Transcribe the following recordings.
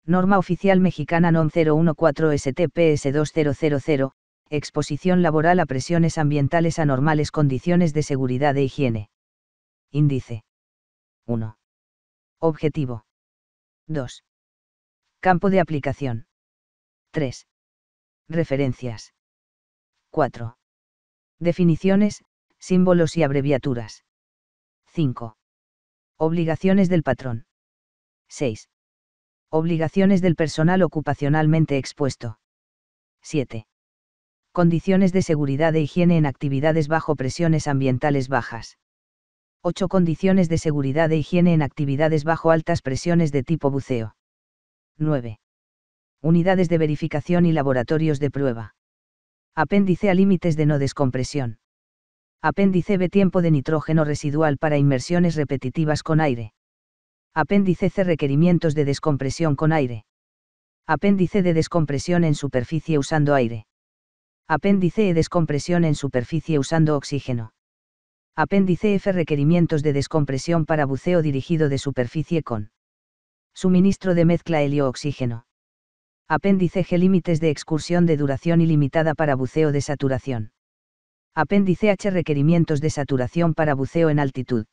Norma Oficial Mexicana NOM 014-STPS-2000, exposición laboral a presiones ambientales anormales, condiciones de seguridad e higiene. Índice. 1. Objetivo. 2. Campo de aplicación. 3. Referencias. 4. Definiciones, símbolos y abreviaturas. 5. Obligaciones del patrón. 6. Obligaciones del personal ocupacionalmente expuesto. 7. Condiciones de seguridad e higiene en actividades bajo presiones ambientales bajas. 8. Condiciones de seguridad e higiene en actividades bajo altas presiones de tipo buceo. 9. Unidades de verificación y laboratorios de prueba. Apéndice A. Límites de no descompresión. Apéndice B. Tiempo de nitrógeno residual para inmersiones repetitivas con aire. Apéndice C. Requerimientos de descompresión con aire. Apéndice D. Descompresión en superficie usando aire. Apéndice E. Descompresión en superficie usando oxígeno. Apéndice F. Requerimientos de descompresión para buceo dirigido de superficie con suministro de mezcla helio-oxígeno. Apéndice G. Límites de excursión de duración ilimitada para buceo de saturación. Apéndice H. Requerimientos de saturación para buceo en altitud.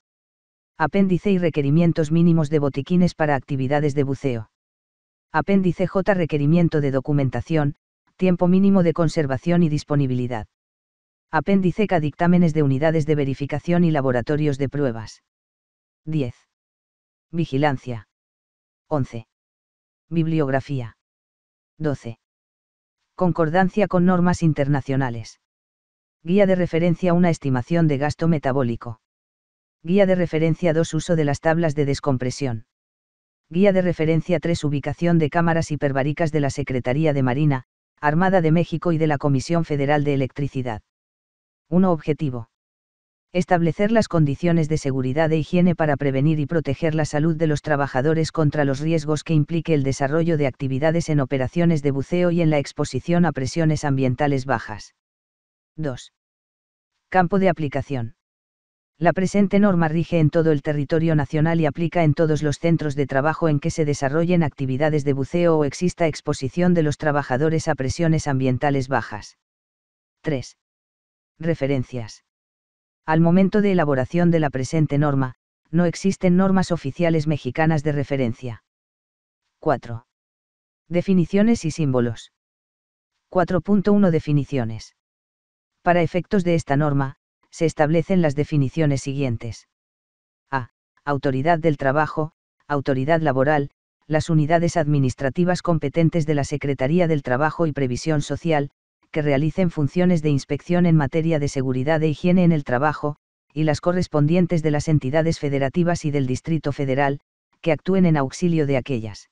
Apéndice I. Requerimientos mínimos de botiquines para actividades de buceo. Apéndice J. Requerimiento de documentación, tiempo mínimo de conservación y disponibilidad. Apéndice K. Dictámenes de unidades de verificación y laboratorios de pruebas. 10. Vigilancia. 11. Bibliografía. 12. Concordancia con normas internacionales. Guía de referencia 1. Estimación de gasto metabólico. Guía de referencia 2. Uso de las tablas de descompresión. Guía de referencia 3. Ubicación de cámaras hiperbáricas de la Secretaría de Marina, Armada de México y de la Comisión Federal de Electricidad. 1. Objetivo. Establecer las condiciones de seguridad e higiene para prevenir y proteger la salud de los trabajadores contra los riesgos que implique el desarrollo de actividades en operaciones de buceo y en la exposición a presiones ambientales bajas. 2. Campo de aplicación. La presente norma rige en todo el territorio nacional y aplica en todos los centros de trabajo en que se desarrollen actividades de buceo o exista exposición de los trabajadores a presiones ambientales bajas. 3. Referencias. Al momento de elaboración de la presente norma, no existen normas oficiales mexicanas de referencia. 4. Definiciones y símbolos. 4.1 Definiciones. Para efectos de esta norma, se establecen las definiciones siguientes. A. Autoridad del trabajo, autoridad laboral, las unidades administrativas competentes de la Secretaría del Trabajo y Previsión Social, que realicen funciones de inspección en materia de seguridad e higiene en el trabajo, y las correspondientes de las entidades federativas y del Distrito Federal, que actúen en auxilio de aquellas.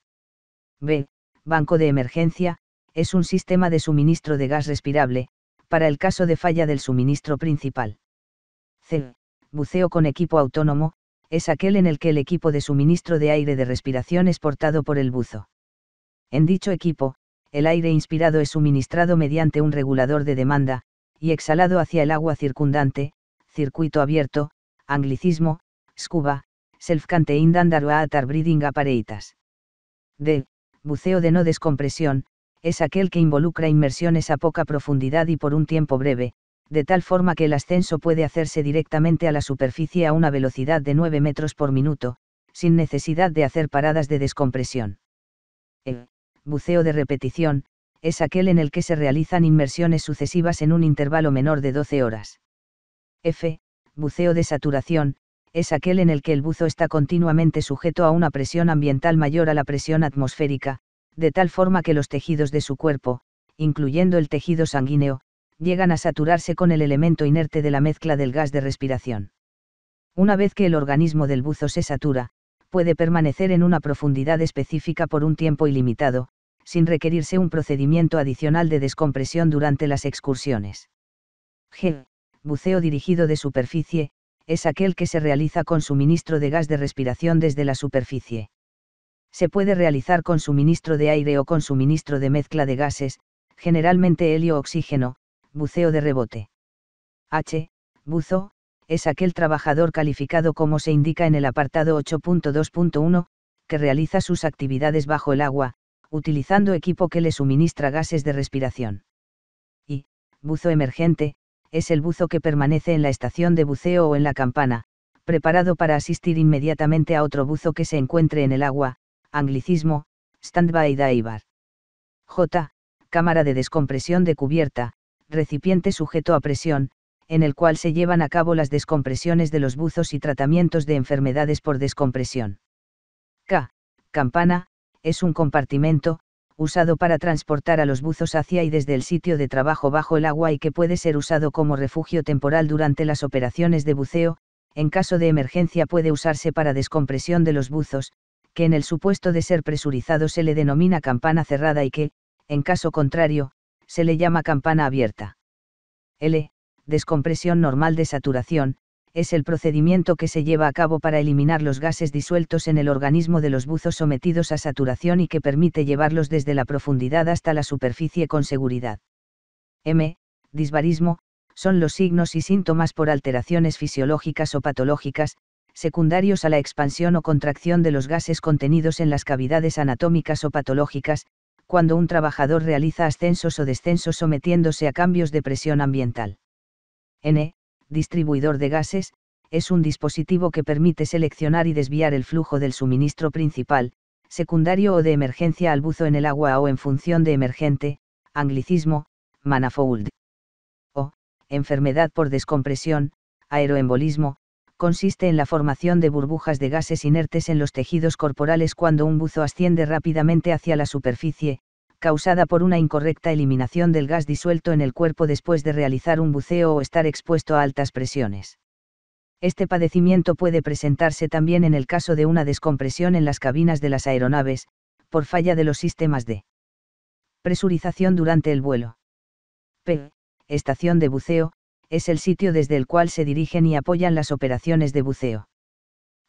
B. Banco de emergencia, es un sistema de suministro de gas respirable, para el caso de falla del suministro principal. C. Buceo con equipo autónomo, es aquel en el que el equipo de suministro de aire de respiración es portado por el buzo. En dicho equipo, el aire inspirado es suministrado mediante un regulador de demanda, y exhalado hacia el agua circundante, circuito abierto, anglicismo, SCUBA, Self-Contained Underwater Breathing Apparatus. D. Buceo de no descompresión, es aquel que involucra inmersiones a poca profundidad y por un tiempo breve, de tal forma que el ascenso puede hacerse directamente a la superficie a una velocidad de 9 metros por minuto, sin necesidad de hacer paradas de descompresión. E. Buceo de repetición, es aquel en el que se realizan inmersiones sucesivas en un intervalo menor de 12 horas. F. Buceo de saturación, es aquel en el que el buzo está continuamente sujeto a una presión ambiental mayor a la presión atmosférica, de tal forma que los tejidos de su cuerpo, incluyendo el tejido sanguíneo, llegan a saturarse con el elemento inerte de la mezcla del gas de respiración. Una vez que el organismo del buzo se satura, puede permanecer en una profundidad específica por un tiempo ilimitado, sin requerirse un procedimiento adicional de descompresión durante las excursiones. G. Buceo dirigido de superficie, es aquel que se realiza con suministro de gas de respiración desde la superficie. Se puede realizar con suministro de aire o con suministro de mezcla de gases, generalmente helio-oxígeno, buceo de rebote. H. Buzo, es aquel trabajador calificado como se indica en el apartado 8.2.1, que realiza sus actividades bajo el agua, utilizando equipo que le suministra gases de respiración. Y, buzo emergente, es el buzo que permanece en la estación de buceo o en la campana, preparado para asistir inmediatamente a otro buzo que se encuentre en el agua, anglicismo, stand-by diver. J. Cámara de descompresión de cubierta, recipiente sujeto a presión, en el cual se llevan a cabo las descompresiones de los buzos y tratamientos de enfermedades por descompresión. K. Campana, es un compartimento, usado para transportar a los buzos hacia y desde el sitio de trabajo bajo el agua y que puede ser usado como refugio temporal durante las operaciones de buceo. En caso de emergencia puede usarse para descompresión de los buzos, que en el supuesto de ser presurizado se le denomina campana cerrada y que, en caso contrario, se le llama campana abierta. L. Descompresión normal de saturación, es el procedimiento que se lleva a cabo para eliminar los gases disueltos en el organismo de los buzos sometidos a saturación y que permite llevarlos desde la profundidad hasta la superficie con seguridad. M. Disbarismo, son los signos y síntomas por alteraciones fisiológicas o patológicas, secundarios a la expansión o contracción de los gases contenidos en las cavidades anatómicas o patológicas, cuando un trabajador realiza ascensos o descensos sometiéndose a cambios de presión ambiental. N. Distribuidor de gases, es un dispositivo que permite seleccionar y desviar el flujo del suministro principal, secundario o de emergencia al buzo en el agua o en función de emergente, anglicismo, manifold. O. Enfermedad por descompresión, aeroembolismo, consiste en la formación de burbujas de gases inertes en los tejidos corporales cuando un buzo asciende rápidamente hacia la superficie, causada por una incorrecta eliminación del gas disuelto en el cuerpo después de realizar un buceo o estar expuesto a altas presiones. Este padecimiento puede presentarse también en el caso de una descompresión en las cabinas de las aeronaves, por falla de los sistemas de presurización durante el vuelo. P. Estación de buceo, es el sitio desde el cual se dirigen y apoyan las operaciones de buceo.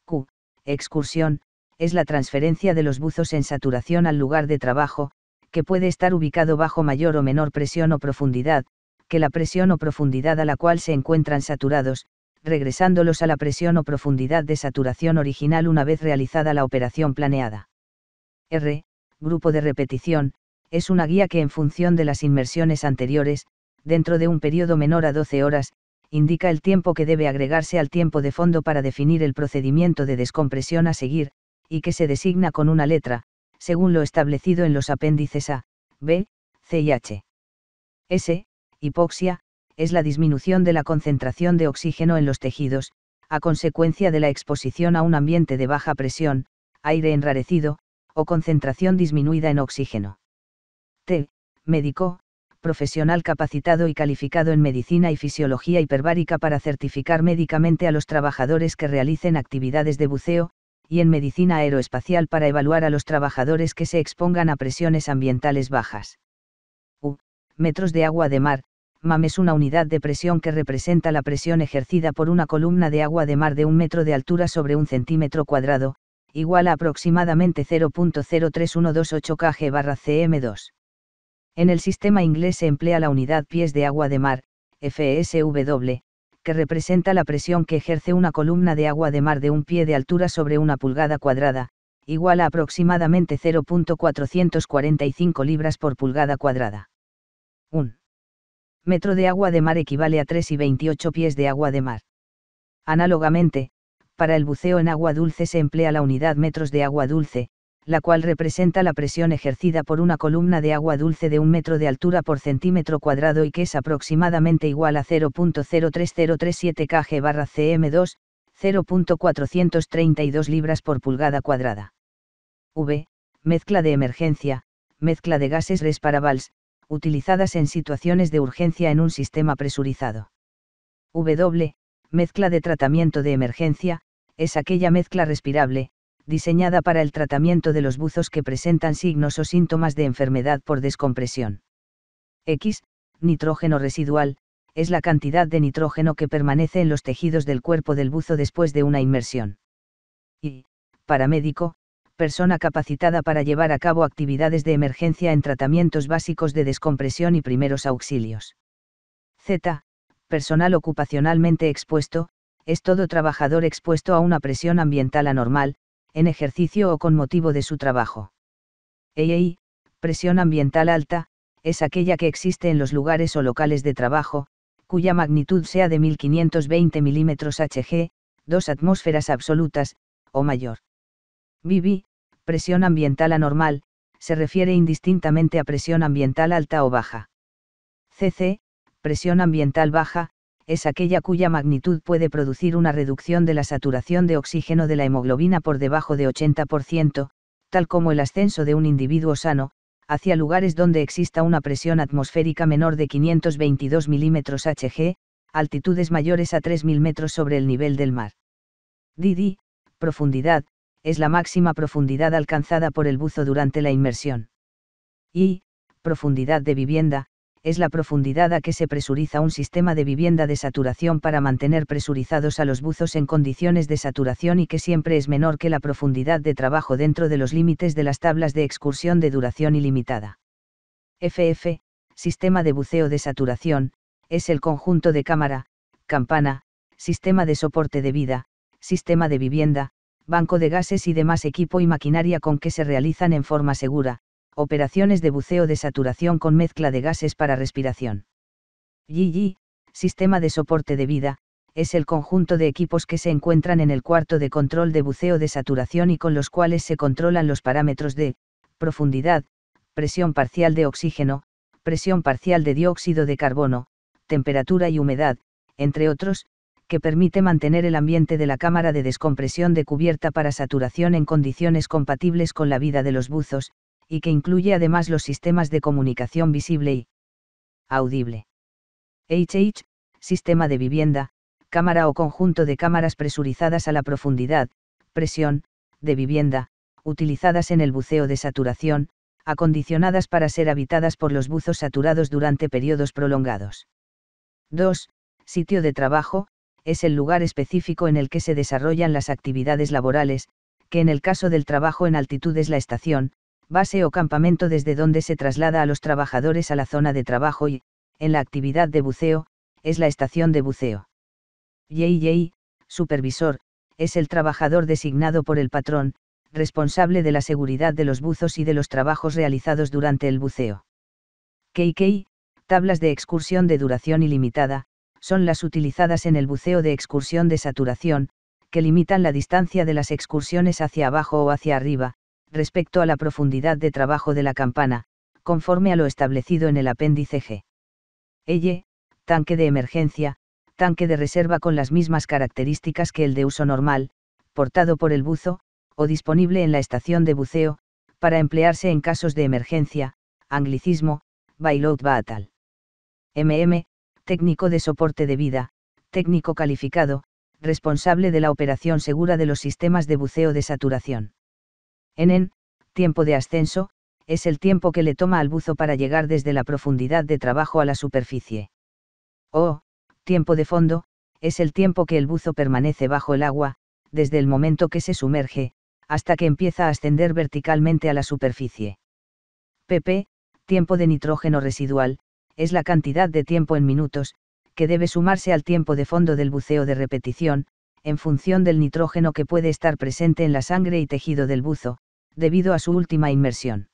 Q. Excursión, es la transferencia de los buzos en saturación al lugar de trabajo, que puede estar ubicado bajo mayor o menor presión o profundidad, que la presión o profundidad a la cual se encuentran saturados, regresándolos a la presión o profundidad de saturación original una vez realizada la operación planeada. R. Grupo de repetición, es una guía que en función de las inmersiones anteriores, dentro de un periodo menor a 12 horas, indica el tiempo que debe agregarse al tiempo de fondo para definir el procedimiento de descompresión a seguir, y que se designa con una letra, según lo establecido en los apéndices A, B, C y H. S. Hipoxia, es la disminución de la concentración de oxígeno en los tejidos, a consecuencia de la exposición a un ambiente de baja presión, aire enrarecido, o concentración disminuida en oxígeno. T. Médico, profesional capacitado y calificado en medicina y fisiología hiperbárica para certificar médicamente a los trabajadores que realicen actividades de buceo, y en medicina aeroespacial para evaluar a los trabajadores que se expongan a presiones ambientales bajas. U. Metros de agua de mar, MAM es una unidad de presión que representa la presión ejercida por una columna de agua de mar de 1 metro de altura sobre 1 centímetro cuadrado, igual a aproximadamente 0.03128 kg/cm2. En el sistema inglés se emplea la unidad pies de agua de mar, FSW, que representa la presión que ejerce una columna de agua de mar de 1 pie de altura sobre 1 pulgada cuadrada, igual a aproximadamente 0.445 libras por pulgada cuadrada. 1 metro de agua de mar equivale a 3,28 pies de agua de mar. Análogamente, para el buceo en agua dulce se emplea la unidad metros de agua dulce, la cual representa la presión ejercida por una columna de agua dulce de 1 metro de altura por centímetro cuadrado y que es aproximadamente igual a 0.03037 kg/cm2, 0.432 libras por pulgada cuadrada. V. Mezcla de emergencia, mezcla de gases respirables, utilizadas en situaciones de urgencia en un sistema presurizado. W. Mezcla de tratamiento de emergencia, es aquella mezcla respirable, diseñada para el tratamiento de los buzos que presentan signos o síntomas de enfermedad por descompresión. X. Nitrógeno residual, es la cantidad de nitrógeno que permanece en los tejidos del cuerpo del buzo después de una inmersión. Y. Paramédico, persona capacitada para llevar a cabo actividades de emergencia en tratamientos básicos de descompresión y primeros auxilios. Z. Personal ocupacionalmente expuesto, es todo trabajador expuesto a una presión ambiental anormal, en ejercicio o con motivo de su trabajo. EI, Presión ambiental alta, es aquella que existe en los lugares o locales de trabajo, cuya magnitud sea de 1520 mm Hg, 2 atmósferas absolutas, o mayor. BB, presión ambiental anormal, se refiere indistintamente a presión ambiental alta o baja. CC, presión ambiental baja, es aquella cuya magnitud puede producir una reducción de la saturación de oxígeno de la hemoglobina por debajo de 80%, tal como el ascenso de un individuo sano, hacia lugares donde exista una presión atmosférica menor de 522 mm Hg, altitudes mayores a 3.000 metros sobre el nivel del mar. DD, profundidad, es la máxima profundidad alcanzada por el buzo durante la inmersión. Y, profundidad de vivienda, es la profundidad a que se presuriza un sistema de vivienda de saturación para mantener presurizados a los buzos en condiciones de saturación y que siempre es menor que la profundidad de trabajo dentro de los límites de las tablas de excursión de duración ilimitada. FF, sistema de buceo de saturación, es el conjunto de cámara, campana, sistema de soporte de vida, sistema de vivienda, banco de gases y demás equipo y maquinaria con que se realizan en forma segura operaciones de buceo de saturación con mezcla de gases para respiración. GG, sistema de soporte de vida, es el conjunto de equipos que se encuentran en el cuarto de control de buceo de saturación y con los cuales se controlan los parámetros de profundidad, presión parcial de oxígeno, presión parcial de dióxido de carbono, temperatura y humedad, entre otros, que permite mantener el ambiente de la cámara de descompresión de cubierta para saturación en condiciones compatibles con la vida de los buzos, y que incluye además los sistemas de comunicación visible y audible. HH, sistema de vivienda, cámara o conjunto de cámaras presurizadas a la profundidad, presión, de vivienda, utilizadas en el buceo de saturación, acondicionadas para ser habitadas por los buzos saturados durante periodos prolongados. 2. Sitio de trabajo, es el lugar específico en el que se desarrollan las actividades laborales, que en el caso del trabajo en altitud es la estación, base o campamento desde donde se traslada a los trabajadores a la zona de trabajo y, en la actividad de buceo, es la estación de buceo. YY, supervisor, es el trabajador designado por el patrón, responsable de la seguridad de los buzos y de los trabajos realizados durante el buceo. KK, tablas de excursión de duración ilimitada, son las utilizadas en el buceo de excursión de saturación, que limitan la distancia de las excursiones hacia abajo o hacia arriba, respecto a la profundidad de trabajo de la campana, conforme a lo establecido en el apéndice G. Elle, tanque de emergencia, tanque de reserva con las mismas características que el de uso normal, portado por el buzo, o disponible en la estación de buceo, para emplearse en casos de emergencia, anglicismo, bailout batal. Técnico de soporte de vida, técnico calificado, responsable de la operación segura de los sistemas de buceo de saturación. Tiempo de ascenso, es el tiempo que le toma al buzo para llegar desde la profundidad de trabajo a la superficie. Tiempo de fondo, es el tiempo que el buzo permanece bajo el agua, desde el momento que se sumerge, hasta que empieza a ascender verticalmente a la superficie. PP, tiempo de nitrógeno residual, es la cantidad de tiempo en minutos, que debe sumarse al tiempo de fondo del buceo de repetición, en función del nitrógeno que puede estar presente en la sangre y tejido del buzo, debido a su última inmersión.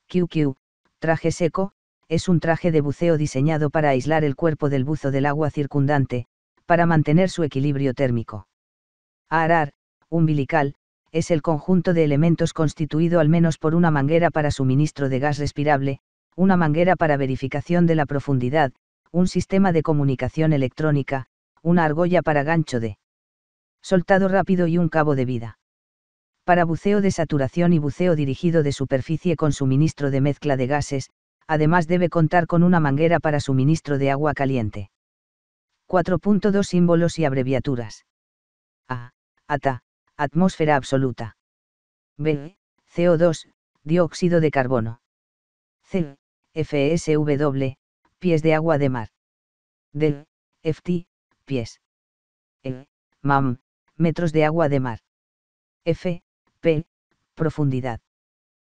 QQ, traje seco, es un traje de buceo diseñado para aislar el cuerpo del buzo del agua circundante, para mantener su equilibrio térmico. ARAR, umbilical, es el conjunto de elementos constituido al menos por una manguera para suministro de gas respirable, una manguera para verificación de la profundidad, un sistema de comunicación electrónica, una argolla para gancho de soltado rápido y un cabo de vida. Para buceo de saturación y buceo dirigido de superficie con suministro de mezcla de gases, además debe contar con una manguera para suministro de agua caliente. 4.2 Símbolos y abreviaturas. A. ATA, atmósfera absoluta. B. CO2, dióxido de carbono. C. FSW, pies de agua de mar. D. FT, pies. E. MAM, metros de agua de mar. F. P. Profundidad.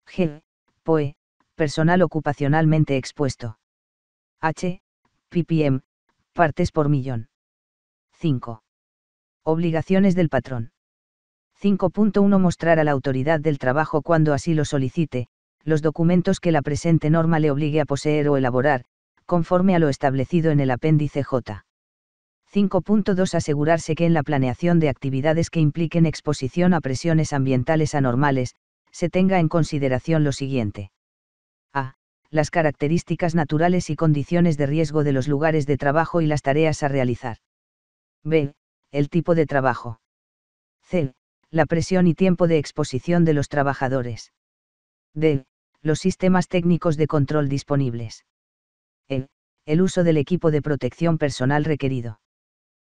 G. POE, personal ocupacionalmente expuesto. H. ppm, partes por millón. 5. Obligaciones del patrón. 5.1 Mostrar a la autoridad del trabajo cuando así lo solicite, los documentos que la presente norma le obligue a poseer o elaborar, conforme a lo establecido en el apéndice J. 5.2 Asegurarse que en la planeación de actividades que impliquen exposición a presiones ambientales anormales, se tenga en consideración lo siguiente. A. Las características naturales y condiciones de riesgo de los lugares de trabajo y las tareas a realizar. B. El tipo de trabajo. C. La presión y tiempo de exposición de los trabajadores. D. Los sistemas técnicos de control disponibles. E. El uso del equipo de protección personal requerido.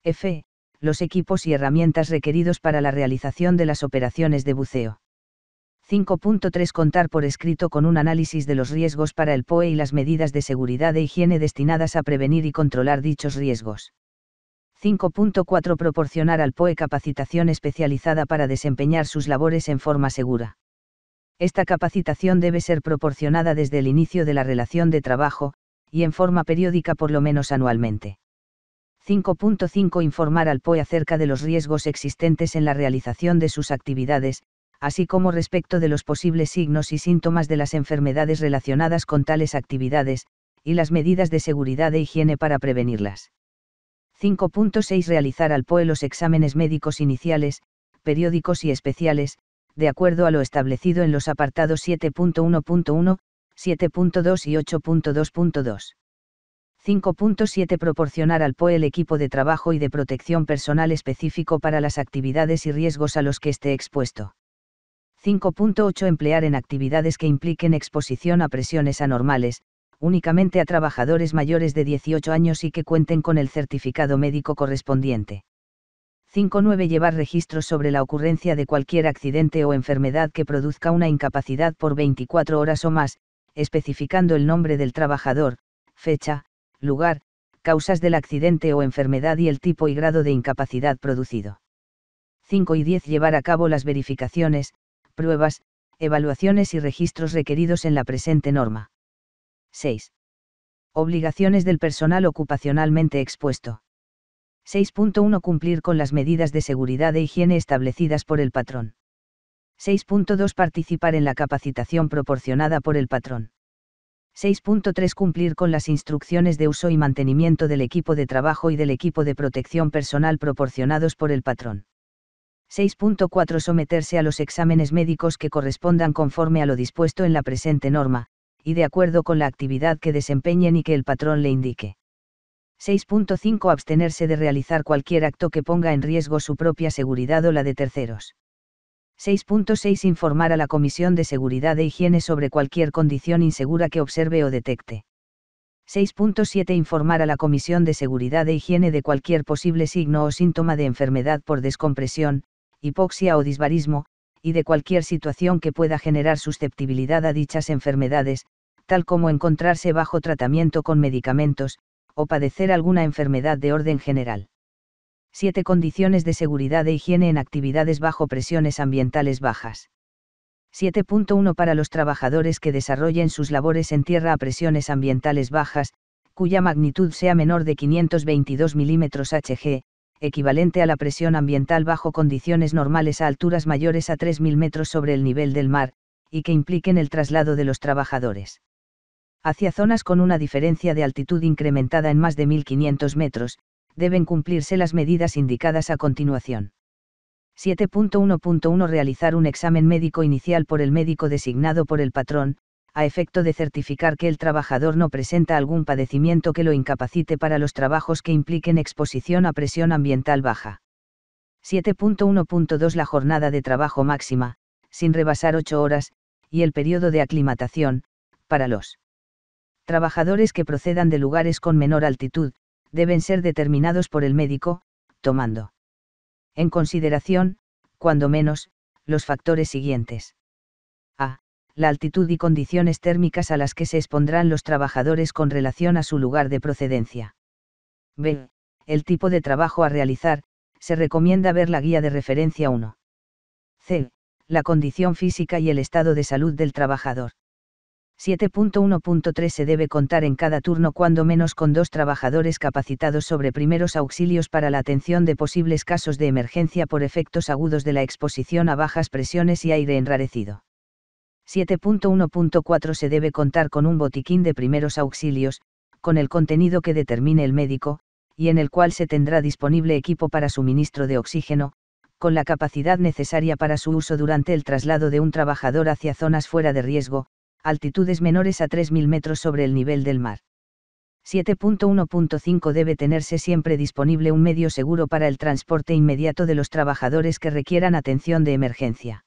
F. Los equipos y herramientas requeridos para la realización de las operaciones de buceo. 5.3 Contar por escrito con un análisis de los riesgos para el POE y las medidas de seguridad e higiene destinadas a prevenir y controlar dichos riesgos. 5.4 Proporcionar al POE capacitación especializada para desempeñar sus labores en forma segura. Esta capacitación debe ser proporcionada desde el inicio de la relación de trabajo, y en forma periódica por lo menos anualmente. 5.5 Informar al POE acerca de los riesgos existentes en la realización de sus actividades, así como respecto de los posibles signos y síntomas de las enfermedades relacionadas con tales actividades, y las medidas de seguridad e higiene para prevenirlas. 5.6 Realizar al POE los exámenes médicos iniciales, periódicos y especiales, de acuerdo a lo establecido en los apartados 7.1.1, 7.2 y 8.2.2. 5.7 Proporcionar al POE el equipo de trabajo y de protección personal específico para las actividades y riesgos a los que esté expuesto. 5.8 Emplear en actividades que impliquen exposición a presiones anormales, únicamente a trabajadores mayores de 18 años y que cuenten con el certificado médico correspondiente. 5.9 Llevar registros sobre la ocurrencia de cualquier accidente o enfermedad que produzca una incapacidad por 24 horas o más, especificando el nombre del trabajador, fecha, lugar, causas del accidente o enfermedad y el tipo y grado de incapacidad producido. 5 y 10 Llevar a cabo las verificaciones, pruebas, evaluaciones y registros requeridos en la presente norma. 6. Obligaciones del personal ocupacionalmente expuesto. 6.1 Cumplir con las medidas de seguridad e higiene establecidas por el patrón. 6.2 Participar en la capacitación proporcionada por el patrón. 6.3 Cumplir con las instrucciones de uso y mantenimiento del equipo de trabajo y del equipo de protección personal proporcionados por el patrón. 6.4 Someterse a los exámenes médicos que correspondan conforme a lo dispuesto en la presente norma, y de acuerdo con la actividad que desempeñen y que el patrón le indique. 6.5 Abstenerse de realizar cualquier acto que ponga en riesgo su propia seguridad o la de terceros. 6.6 Informar a la Comisión de Seguridad e Higiene sobre cualquier condición insegura que observe o detecte. 6.7 Informar a la Comisión de Seguridad e Higiene de cualquier posible signo o síntoma de enfermedad por descompresión, hipoxia o disbarismo, y de cualquier situación que pueda generar susceptibilidad a dichas enfermedades, tal como encontrarse bajo tratamiento con medicamentos, o padecer alguna enfermedad de orden general. 7 Condiciones de seguridad e higiene en actividades bajo presiones ambientales bajas. 7.1 Para los trabajadores que desarrollen sus labores en tierra a presiones ambientales bajas, cuya magnitud sea menor de 522 mm Hg, equivalente a la presión ambiental bajo condiciones normales a alturas mayores a 3.000 metros sobre el nivel del mar, y que impliquen el traslado de los trabajadores hacia zonas con una diferencia de altitud incrementada en más de 1.500 metros, deben cumplirse las medidas indicadas a continuación. 7.1.1 Realizar un examen médico inicial por el médico designado por el patrón, a efecto de certificar que el trabajador no presenta algún padecimiento que lo incapacite para los trabajos que impliquen exposición a presión ambiental baja. 7.1.2 La jornada de trabajo máxima, sin rebasar 8 horas, y el periodo de aclimatación, para los trabajadores que procedan de lugares con menor altitud, deben ser determinados por el médico, tomando en consideración, cuando menos, los factores siguientes. A. La altitud y condiciones térmicas a las que se expondrán los trabajadores con relación a su lugar de procedencia. B. El tipo de trabajo a realizar, se recomienda ver la guía de referencia 1. C. La condición física y el estado de salud del trabajador. 7.1.3 Se debe contar en cada turno cuando menos con 2 trabajadores capacitados sobre primeros auxilios para la atención de posibles casos de emergencia por efectos agudos de la exposición a bajas presiones y aire enrarecido. 7.1.4 Se debe contar con un botiquín de primeros auxilios, con el contenido que determine el médico, y en el cual se tendrá disponible equipo para suministro de oxígeno, con la capacidad necesaria para su uso durante el traslado de un trabajador hacia zonas fuera de riesgo, altitudes menores a 3.000 metros sobre el nivel del mar. 7.1.5 Debe tenerse siempre disponible un medio seguro para el transporte inmediato de los trabajadores que requieran atención de emergencia.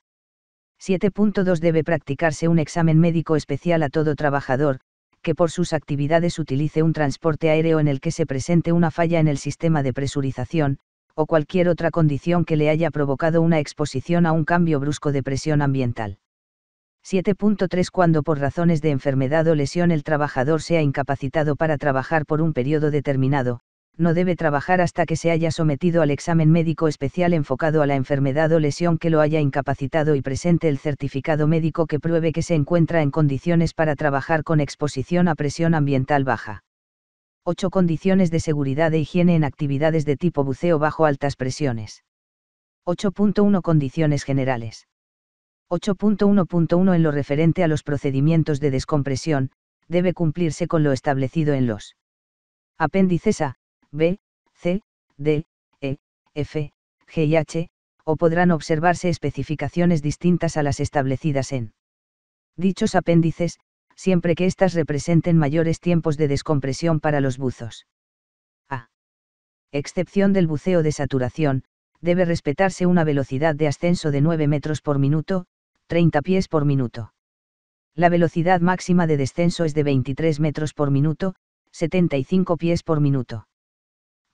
7.2 Debe practicarse un examen médico especial a todo trabajador, que por sus actividades utilice un transporte aéreo en el que se presente una falla en el sistema de presurización, o cualquier otra condición que le haya provocado una exposición a un cambio brusco de presión ambiental. 7.3 Cuando por razones de enfermedad o lesión el trabajador sea incapacitado para trabajar por un periodo determinado, no debe trabajar hasta que se haya sometido al examen médico especial enfocado a la enfermedad o lesión que lo haya incapacitado y presente el certificado médico que pruebe que se encuentra en condiciones para trabajar con exposición a presión ambiental baja. 8 Condiciones de seguridad e higiene en actividades de tipo buceo bajo altas presiones. 8.1 Condiciones generales. 8.1.1 En lo referente a los procedimientos de descompresión, debe cumplirse con lo establecido en los apéndices A, B, C, D, E, F, G y H, o podrán observarse especificaciones distintas a las establecidas en dichos apéndices, siempre que éstas representen mayores tiempos de descompresión para los buzos. A. Excepción del buceo de saturación, debe respetarse una velocidad de ascenso de 9 metros por minuto, 30 pies por minuto. La velocidad máxima de descenso es de 23 metros por minuto, 75 pies por minuto.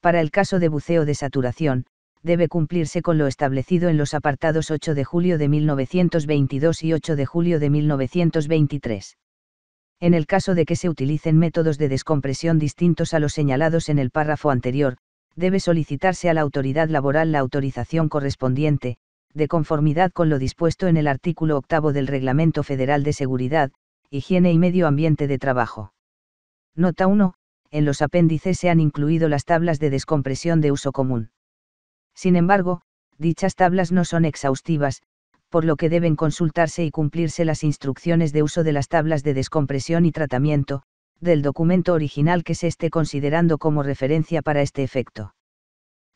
Para el caso de buceo de saturación, debe cumplirse con lo establecido en los apartados 8 de julio de 1922 y 8 de julio de 1923. En el caso de que se utilicen métodos de descompresión distintos a los señalados en el párrafo anterior, debe solicitarse a la autoridad laboral la autorización correspondiente, de conformidad con lo dispuesto en el artículo 8 del Reglamento Federal de Seguridad, Higiene y Medio Ambiente de Trabajo. Nota 1. En los apéndices se han incluido las tablas de descompresión de uso común. Sin embargo, dichas tablas no son exhaustivas, por lo que deben consultarse y cumplirse las instrucciones de uso de las tablas de descompresión y tratamiento, del documento original que se esté considerando como referencia para este efecto.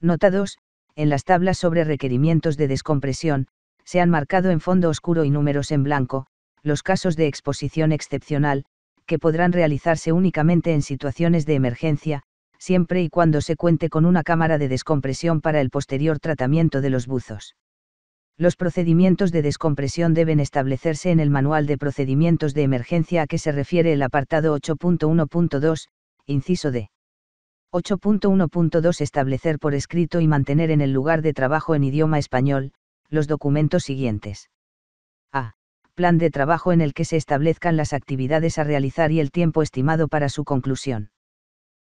Nota 2. En las tablas sobre requerimientos de descompresión, se han marcado en fondo oscuro y números en blanco, los casos de exposición excepcional, que podrán realizarse únicamente en situaciones de emergencia, siempre y cuando se cuente con una cámara de descompresión para el posterior tratamiento de los buzos. Los procedimientos de descompresión deben establecerse en el Manual de Procedimientos de Emergencia a que se refiere el apartado 8.1.2, inciso D. 8.1.2 Establecer por escrito y mantener en el lugar de trabajo en idioma español, los documentos siguientes. A. Plan de trabajo en el que se establezcan las actividades a realizar y el tiempo estimado para su conclusión.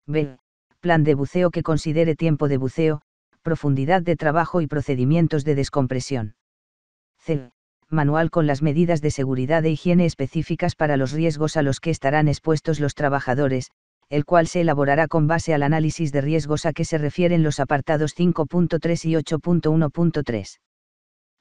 B. Plan de buceo que considere tiempo de buceo, profundidad de trabajo y procedimientos de descompresión. C. Manual con las medidas de seguridad e higiene específicas para los riesgos a los que estarán expuestos los trabajadores, el cual se elaborará con base al análisis de riesgos a que se refieren los apartados 5.3 y 8.1.3.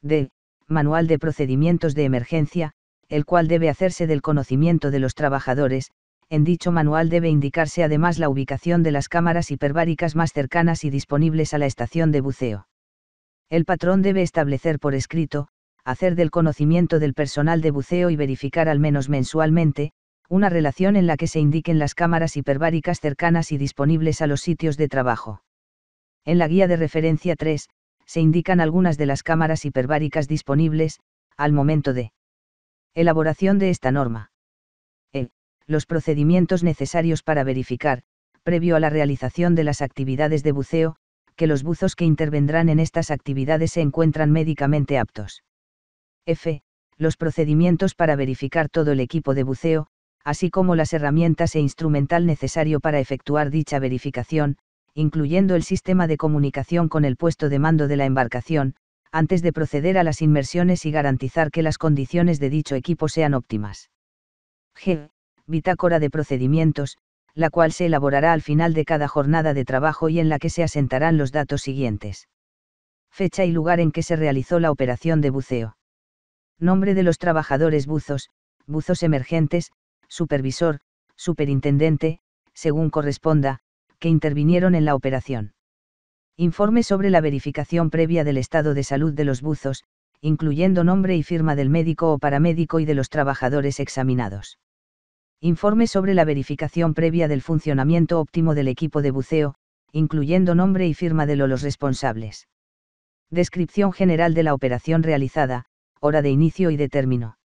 D. Manual de procedimientos de emergencia, el cual debe hacerse del conocimiento de los trabajadores. En dicho manual debe indicarse además la ubicación de las cámaras hiperbáricas más cercanas y disponibles a la estación de buceo. El patrón debe establecer por escrito, hacer del conocimiento del personal de buceo y verificar al menos mensualmente, una relación en la que se indiquen las cámaras hiperbáricas cercanas y disponibles a los sitios de trabajo. En la guía de referencia 3, se indican algunas de las cámaras hiperbáricas disponibles, al momento de elaboración de esta norma. Los procedimientos necesarios para verificar, previo a la realización de las actividades de buceo, que los buzos que intervendrán en estas actividades se encuentran médicamente aptos. F. Los procedimientos para verificar todo el equipo de buceo, así como las herramientas e instrumental necesario para efectuar dicha verificación, incluyendo el sistema de comunicación con el puesto de mando de la embarcación, antes de proceder a las inmersiones y garantizar que las condiciones de dicho equipo sean óptimas. G. Bitácora de procedimientos, la cual se elaborará al final de cada jornada de trabajo y en la que se asentarán los datos siguientes. Fecha y lugar en que se realizó la operación de buceo. Nombre de los trabajadores buzos, buzos emergentes, supervisor, superintendente, según corresponda, que intervinieron en la operación. Informe sobre la verificación previa del estado de salud de los buzos, incluyendo nombre y firma del médico o paramédico y de los trabajadores examinados. Informe sobre la verificación previa del funcionamiento óptimo del equipo de buceo, incluyendo nombre y firma de los responsables. Descripción general de la operación realizada, hora de inicio y de término.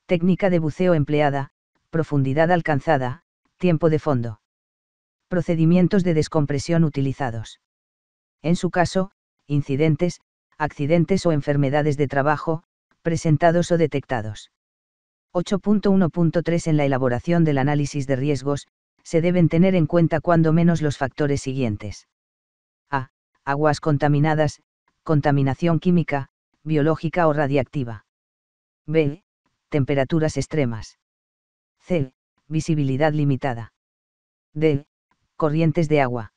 Técnica de buceo empleada, profundidad alcanzada, tiempo de fondo. Procedimientos de descompresión utilizados. En su caso, incidentes, accidentes o enfermedades de trabajo, presentados o detectados. 8.1.3 En la elaboración del análisis de riesgos, se deben tener en cuenta cuando menos los factores siguientes. A. Aguas contaminadas, contaminación química, biológica o radiactiva. B. Temperaturas extremas. C. Visibilidad limitada. D. Corrientes de agua.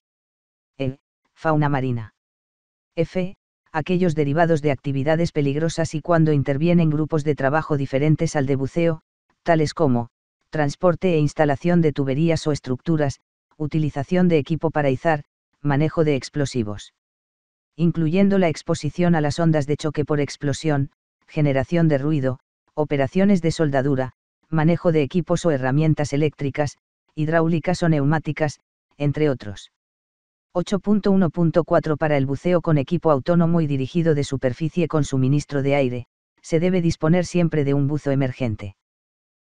E. Fauna marina. F. Aquellos derivados de actividades peligrosas y cuando intervienen grupos de trabajo diferentes al de buceo, tales como transporte e instalación de tuberías o estructuras, utilización de equipo para izar, manejo de explosivos. Incluyendo la exposición a las ondas de choque por explosión, generación de ruido, operaciones de soldadura, manejo de equipos o herramientas eléctricas, hidráulicas o neumáticas, entre otros. 8.1.4 Para el buceo con equipo autónomo y dirigido de superficie con suministro de aire, se debe disponer siempre de un buzo emergente.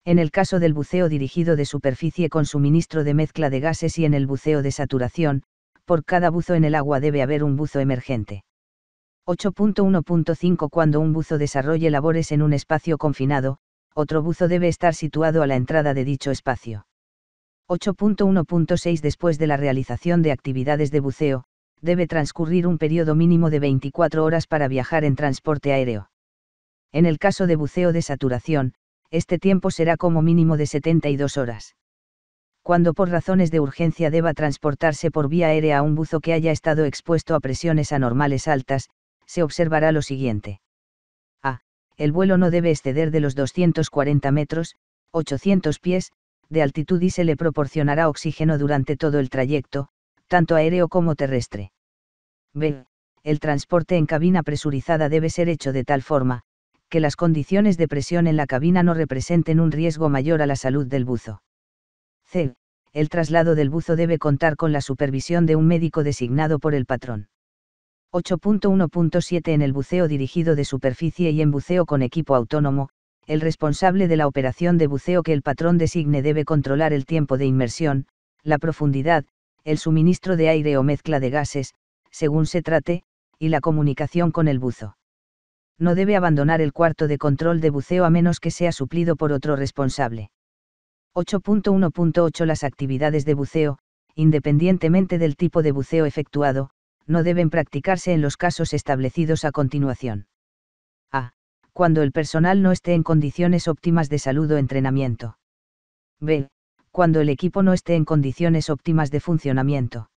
En el caso del buceo dirigido de superficie con suministro de mezcla de gases y en el buceo de saturación, por cada buzo en el agua debe haber un buzo emergente. 8.1.5 Cuando un buzo desarrolle labores en un espacio confinado, otro buzo debe estar situado a la entrada de dicho espacio. 8.1.6 Después de la realización de actividades de buceo, debe transcurrir un periodo mínimo de 24 horas para viajar en transporte aéreo. En el caso de buceo de saturación, este tiempo será como mínimo de 72 horas. Cuando por razones de urgencia deba transportarse por vía aérea a un buzo que haya estado expuesto a presiones anormales altas, se observará lo siguiente. A. El vuelo no debe exceder de los 240 metros, 800 pies, de altitud y se le proporcionará oxígeno durante todo el trayecto, tanto aéreo como terrestre. B. El transporte en cabina presurizada debe ser hecho de tal forma, que las condiciones de presión en la cabina no representen un riesgo mayor a la salud del buzo. C. El traslado del buzo debe contar con la supervisión de un médico designado por el patrón. 8.1.7 En el buceo dirigido de superficie y en buceo con equipo autónomo, el responsable de la operación de buceo que el patrón designe debe controlar el tiempo de inmersión, la profundidad, el suministro de aire o mezcla de gases, según se trate, y la comunicación con el buzo. No debe abandonar el cuarto de control de buceo a menos que sea suplido por otro responsable. 8.1.8 Las actividades de buceo, independientemente del tipo de buceo efectuado, no deben practicarse en los casos establecidos a continuación. A. Cuando el personal no esté en condiciones óptimas de salud o entrenamiento. B. Cuando el equipo no esté en condiciones óptimas de funcionamiento.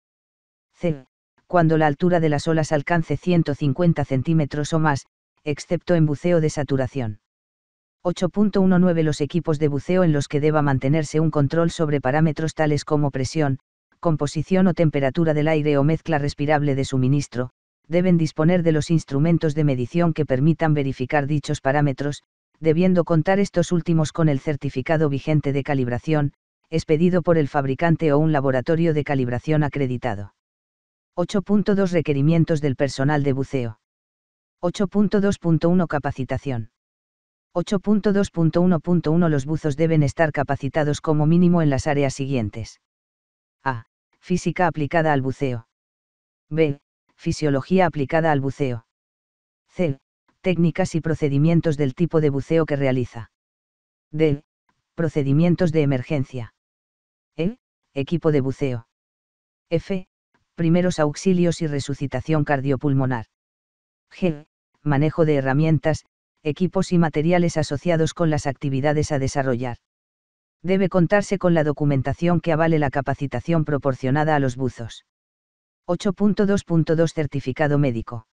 C. Cuando la altura de las olas alcance 150 centímetros o más, excepto en buceo de saturación. 8.19 Los equipos de buceo en los que deba mantenerse un control sobre parámetros tales como presión, composición o temperatura del aire o mezcla respirable de suministro, deben disponer de los instrumentos de medición que permitan verificar dichos parámetros, debiendo contar estos últimos con el certificado vigente de calibración, expedido por el fabricante o un laboratorio de calibración acreditado. 8.2 Requerimientos del personal de buceo. 8.2.1 Capacitación. 8.2.1.1 Los buzos deben estar capacitados como mínimo en las áreas siguientes. A. Física aplicada al buceo. B. Fisiología aplicada al buceo. C. Técnicas y procedimientos del tipo de buceo que realiza. D. Procedimientos de emergencia. E. Equipo de buceo. F. Primeros auxilios y resucitación cardiopulmonar. G. Manejo de herramientas, equipos y materiales asociados con las actividades a desarrollar. Debe contarse con la documentación que avale la capacitación proporcionada a los buzos. 8.2.2 Certificado médico.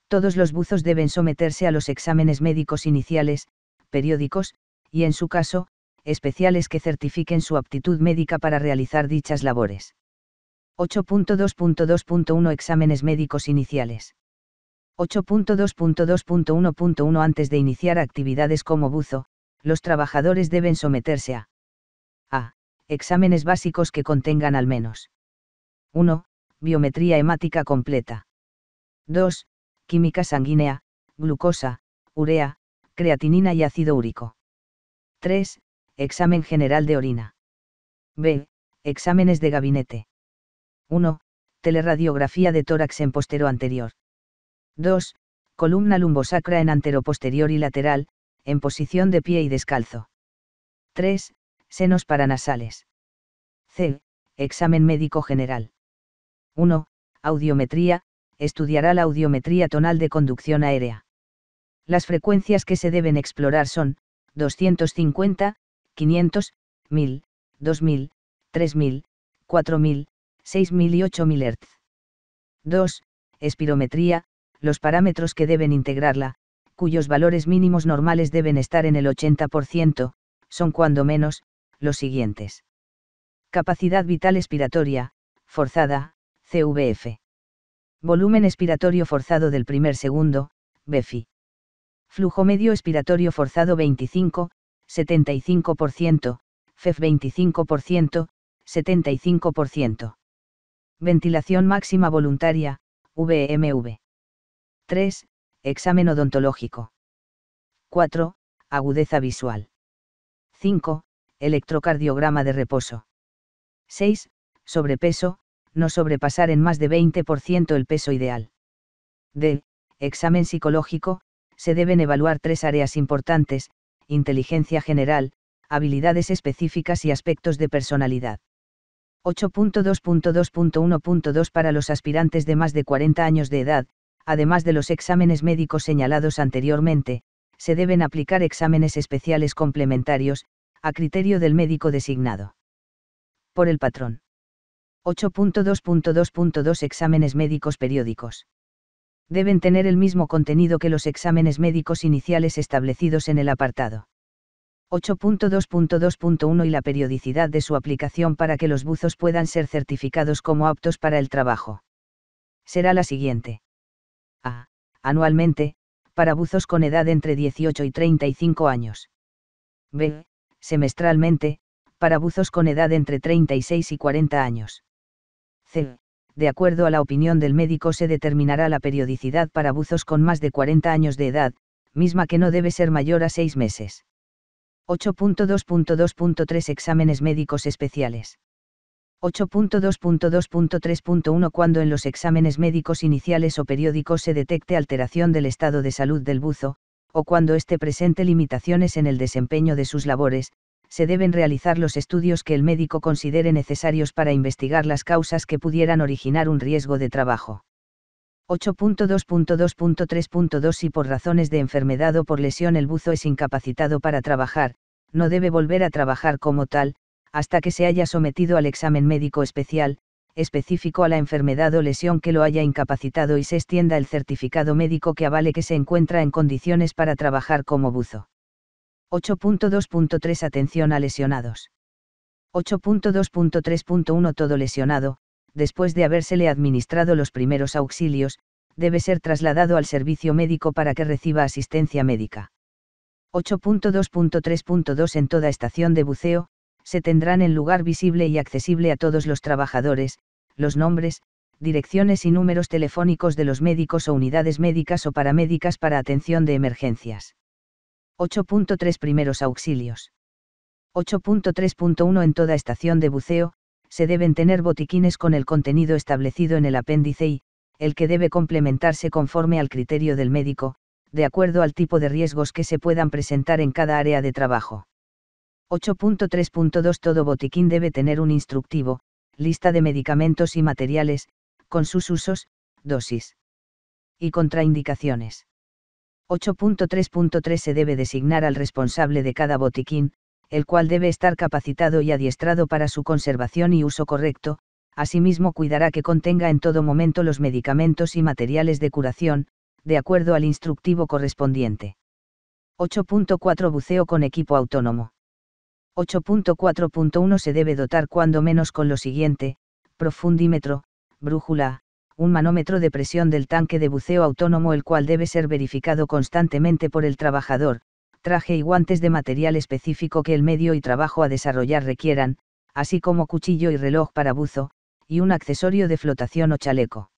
Todos los buzos deben someterse a los exámenes médicos iniciales, periódicos, y en su caso, especiales que certifiquen su aptitud médica para realizar dichas labores. 8.2.2.1 Exámenes médicos iniciales. 8.2.2.1.1 Antes de iniciar actividades como buzo, los trabajadores deben someterse a exámenes básicos que contengan al menos 1. Biometría hemática completa. 2. Química sanguínea, glucosa, urea, creatinina y ácido úrico. 3. Examen general de orina. B. Exámenes de gabinete. 1. Teleradiografía de tórax en postero anterior. 2. Columna lumbosacra en anteroposterior y lateral, en posición de pie y descalzo. 3. Senos paranasales. C. Examen médico general. 1. Audiometría, estudiará la audiometría tonal de conducción aérea. Las frecuencias que se deben explorar son 250, 500, 1000, 2000, 3000, 4000, 6000 y 8000 Hz. 2. Espirometría, los parámetros que deben integrarla, cuyos valores mínimos normales deben estar en el 80%, son cuando menos, los siguientes. Capacidad vital expiratoria, forzada, CVF. Volumen expiratorio forzado del primer segundo, BFI. Flujo medio expiratorio forzado 25, 75%, FEF 25%, 75%. Ventilación máxima voluntaria, VMV. 3. Examen odontológico. 4. Agudeza visual. 5. Electrocardiograma de reposo. 6. Sobrepeso, no sobrepasar en más de 20% el peso ideal. D. Examen psicológico, se deben evaluar 3 áreas importantes: inteligencia general, habilidades específicas y aspectos de personalidad. 8.2.2.1.2 Para los aspirantes de más de 40 años de edad, además de los exámenes médicos señalados anteriormente, se deben aplicar exámenes especiales complementarios, a criterio del médico designado por el patrón. 8.2.2.2 Exámenes médicos periódicos. Deben tener el mismo contenido que los exámenes médicos iniciales establecidos en el apartado 8.2.2.1 y la periodicidad de su aplicación para que los buzos puedan ser certificados como aptos para el trabajo será la siguiente. A. Anualmente, para buzos con edad entre 18 y 35 años. B. Semestralmente, para buzos con edad entre 36 y 40 años. C. De acuerdo a la opinión del médico se determinará la periodicidad para buzos con más de 40 años de edad, misma que no debe ser mayor a 6 meses. 8.2.2.3 Exámenes médicos especiales. 8.2.2.3.1 Cuando en los exámenes médicos iniciales o periódicos se detecte alteración del estado de salud del buzo, o cuando éste presente limitaciones en el desempeño de sus labores, se deben realizar los estudios que el médico considere necesarios para investigar las causas que pudieran originar un riesgo de trabajo. 8.2.2.3.2 Si por razones de enfermedad o por lesión el buzo es incapacitado para trabajar, no debe volver a trabajar como tal, hasta que se haya sometido al examen médico especial, específico a la enfermedad o lesión que lo haya incapacitado y se extienda el certificado médico que avale que se encuentra en condiciones para trabajar como buzo. 8.2.3 Atención a lesionados. 8.2.3.1 Todo lesionado, después de habérsele administrado los primeros auxilios, debe ser trasladado al servicio médico para que reciba asistencia médica. 8.2.3.2 En toda estación de buceo, se tendrán en lugar visible y accesible a todos los trabajadores, los nombres, direcciones y números telefónicos de los médicos o unidades médicas o paramédicas para atención de emergencias. 8.3 Primeros auxilios. 8.3.1 En toda estación de buceo, se deben tener botiquines con el contenido establecido en el apéndice I, el que debe complementarse conforme al criterio del médico, de acuerdo al tipo de riesgos que se puedan presentar en cada área de trabajo. 8.3.2 Todo botiquín debe tener un instructivo, lista de medicamentos y materiales, con sus usos, dosis y contraindicaciones. 8.3.3 Se debe designar al responsable de cada botiquín, el cual debe estar capacitado y adiestrado para su conservación y uso correcto, asimismo cuidará que contenga en todo momento los medicamentos y materiales de curación, de acuerdo al instructivo correspondiente. 8.4 Buceo con equipo autónomo. 8.4.1 Se debe dotar cuando menos con lo siguiente: profundímetro, brújula, un manómetro de presión del tanque de buceo autónomo, el cual debe ser verificado constantemente por el trabajador, traje y guantes de material específico que el medio y trabajo a desarrollar requieran, así como cuchillo y reloj para buzo, y un accesorio de flotación o chaleco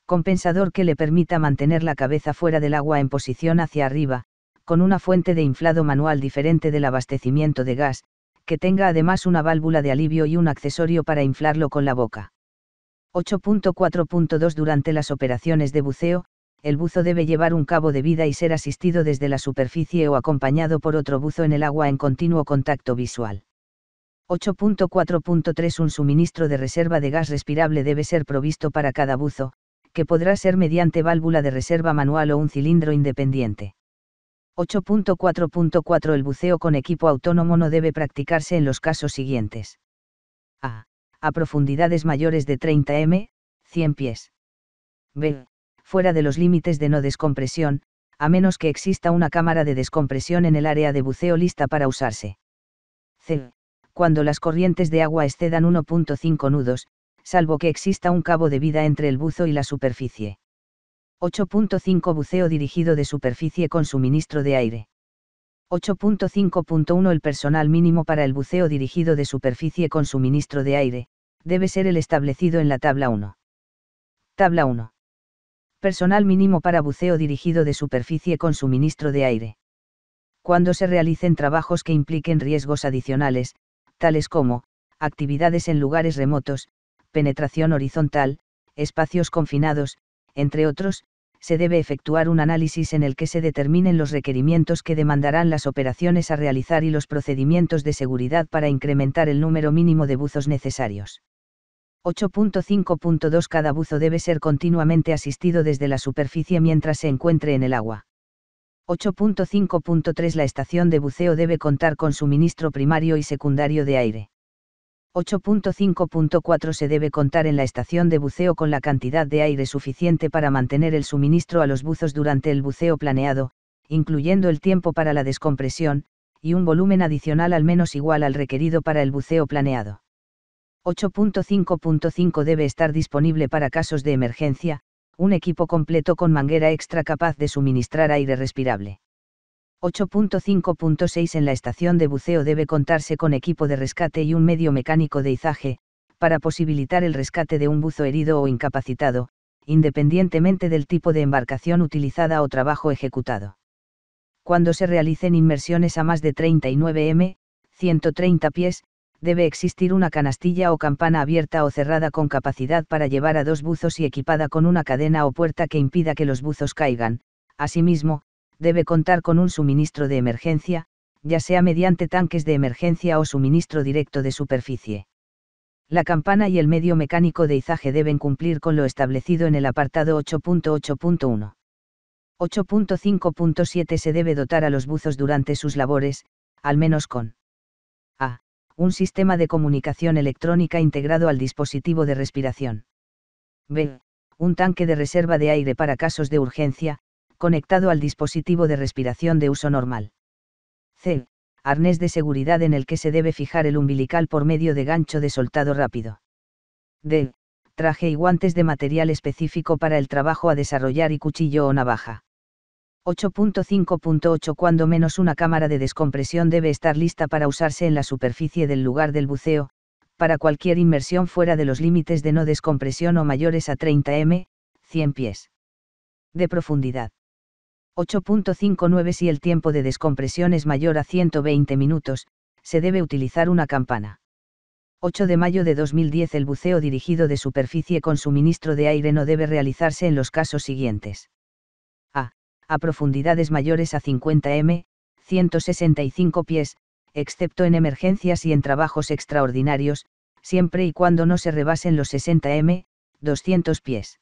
compensador que le permita mantener la cabeza fuera del agua en posición hacia arriba, con una fuente de inflado manual diferente del abastecimiento de gas, que tenga además una válvula de alivio y un accesorio para inflarlo con la boca. 8.4.2 Durante las operaciones de buceo, el buzo debe llevar un cabo de vida y ser asistido desde la superficie o acompañado por otro buzo en el agua en continuo contacto visual. 8.4.3 Un suministro de reserva de gas respirable debe ser provisto para cada buzo, que podrá ser mediante válvula de reserva manual o un cilindro independiente. 8.4.4 El buceo con equipo autónomo no debe practicarse en los casos siguientes. A profundidades mayores de 30 m, 100 pies. B. Fuera de los límites de no descompresión, a menos que exista una cámara de descompresión en el área de buceo lista para usarse. C. Cuando las corrientes de agua excedan 1.5 nudos, salvo que exista un cabo de vida entre el buzo y la superficie. 8.5 Buceo dirigido de superficie con suministro de aire. 8.5.1 El personal mínimo para el buceo dirigido de superficie con suministro de aire, debe ser el establecido en la tabla 1. Tabla 1. Personal mínimo para buceo dirigido de superficie con suministro de aire. Cuando se realicen trabajos que impliquen riesgos adicionales, tales como actividades en lugares remotos, penetración horizontal, espacios confinados, entre otros, se debe efectuar un análisis en el que se determinen los requerimientos que demandarán las operaciones a realizar y los procedimientos de seguridad para incrementar el número mínimo de buzos necesarios. 8.5.2 Cada buzo debe ser continuamente asistido desde la superficie mientras se encuentre en el agua. 8.5.3 La estación de buceo debe contar con suministro primario y secundario de aire. 8.5.4 Se debe contar en la estación de buceo con la cantidad de aire suficiente para mantener el suministro a los buzos durante el buceo planeado, incluyendo el tiempo para la descompresión, y un volumen adicional al menos igual al requerido para el buceo planeado. 8.5.5 Debe estar disponible para casos de emergencia, un equipo completo con manguera extra capaz de suministrar aire respirable. 8.5.6 En la estación de buceo debe contarse con equipo de rescate y un medio mecánico de izaje, para posibilitar el rescate de un buzo herido o incapacitado, independientemente del tipo de embarcación utilizada o trabajo ejecutado. Cuando se realicen inmersiones a más de 39 m, 130 pies, debe existir una canastilla o campana abierta o cerrada con capacidad para llevar a 2 buzos y equipada con una cadena o puerta que impida que los buzos caigan. Asimismo, debe contar con un suministro de emergencia, ya sea mediante tanques de emergencia o suministro directo de superficie. La campana y el medio mecánico de izaje deben cumplir con lo establecido en el apartado 8.8.1. 8.5.7 Se debe dotar a los buzos durante sus labores, al menos con a. Un sistema de comunicación electrónica integrado al dispositivo de respiración. b. Un tanque de reserva de aire para casos de urgencia, conectado al dispositivo de respiración de uso normal. C. Arnés de seguridad en el que se debe fijar el umbilical por medio de gancho de soltado rápido. D. Traje y guantes de material específico para el trabajo a desarrollar y cuchillo o navaja. 8.5.8 Cuando menos una cámara de descompresión debe estar lista para usarse en la superficie del lugar del buceo, para cualquier inmersión fuera de los límites de no descompresión o mayores a 30 m, 100 pies de profundidad. 8.59 Si el tiempo de descompresión es mayor a 120 minutos, se debe utilizar una campana. 8 de mayo de 2010 El buceo dirigido de superficie con suministro de aire no debe realizarse en los casos siguientes. A profundidades mayores a 50 m, 165 pies, excepto en emergencias y en trabajos extraordinarios, siempre y cuando no se rebasen los 60 m, 200 pies.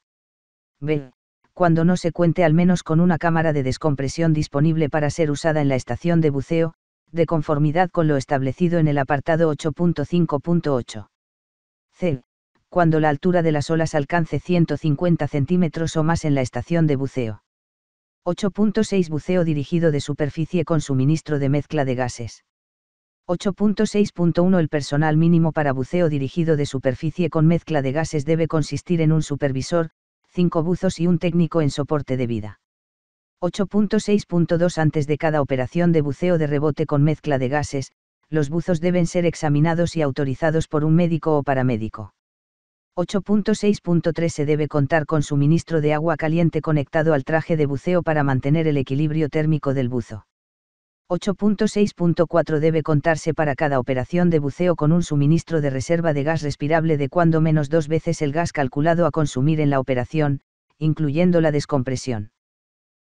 B. Cuando no se cuente al menos con una cámara de descompresión disponible para ser usada en la estación de buceo, de conformidad con lo establecido en el apartado 8.5.8. C. Cuando la altura de las olas alcance 150 centímetros o más en la estación de buceo. 8.6 Buceo dirigido de superficie con suministro de mezcla de gases. 8.6.1 El personal mínimo para buceo dirigido de superficie con mezcla de gases debe consistir en un supervisor, 5 buzos y un técnico en soporte de vida. 8.6.2 Antes de cada operación de buceo de rebote con mezcla de gases, los buzos deben ser examinados y autorizados por un médico o paramédico. 8.6.3 Se debe contar con suministro de agua caliente conectado al traje de buceo para mantener el equilibrio térmico del buzo. 8.6.4 Debe contarse para cada operación de buceo con un suministro de reserva de gas respirable de cuando menos 2 veces el gas calculado a consumir en la operación, incluyendo la descompresión.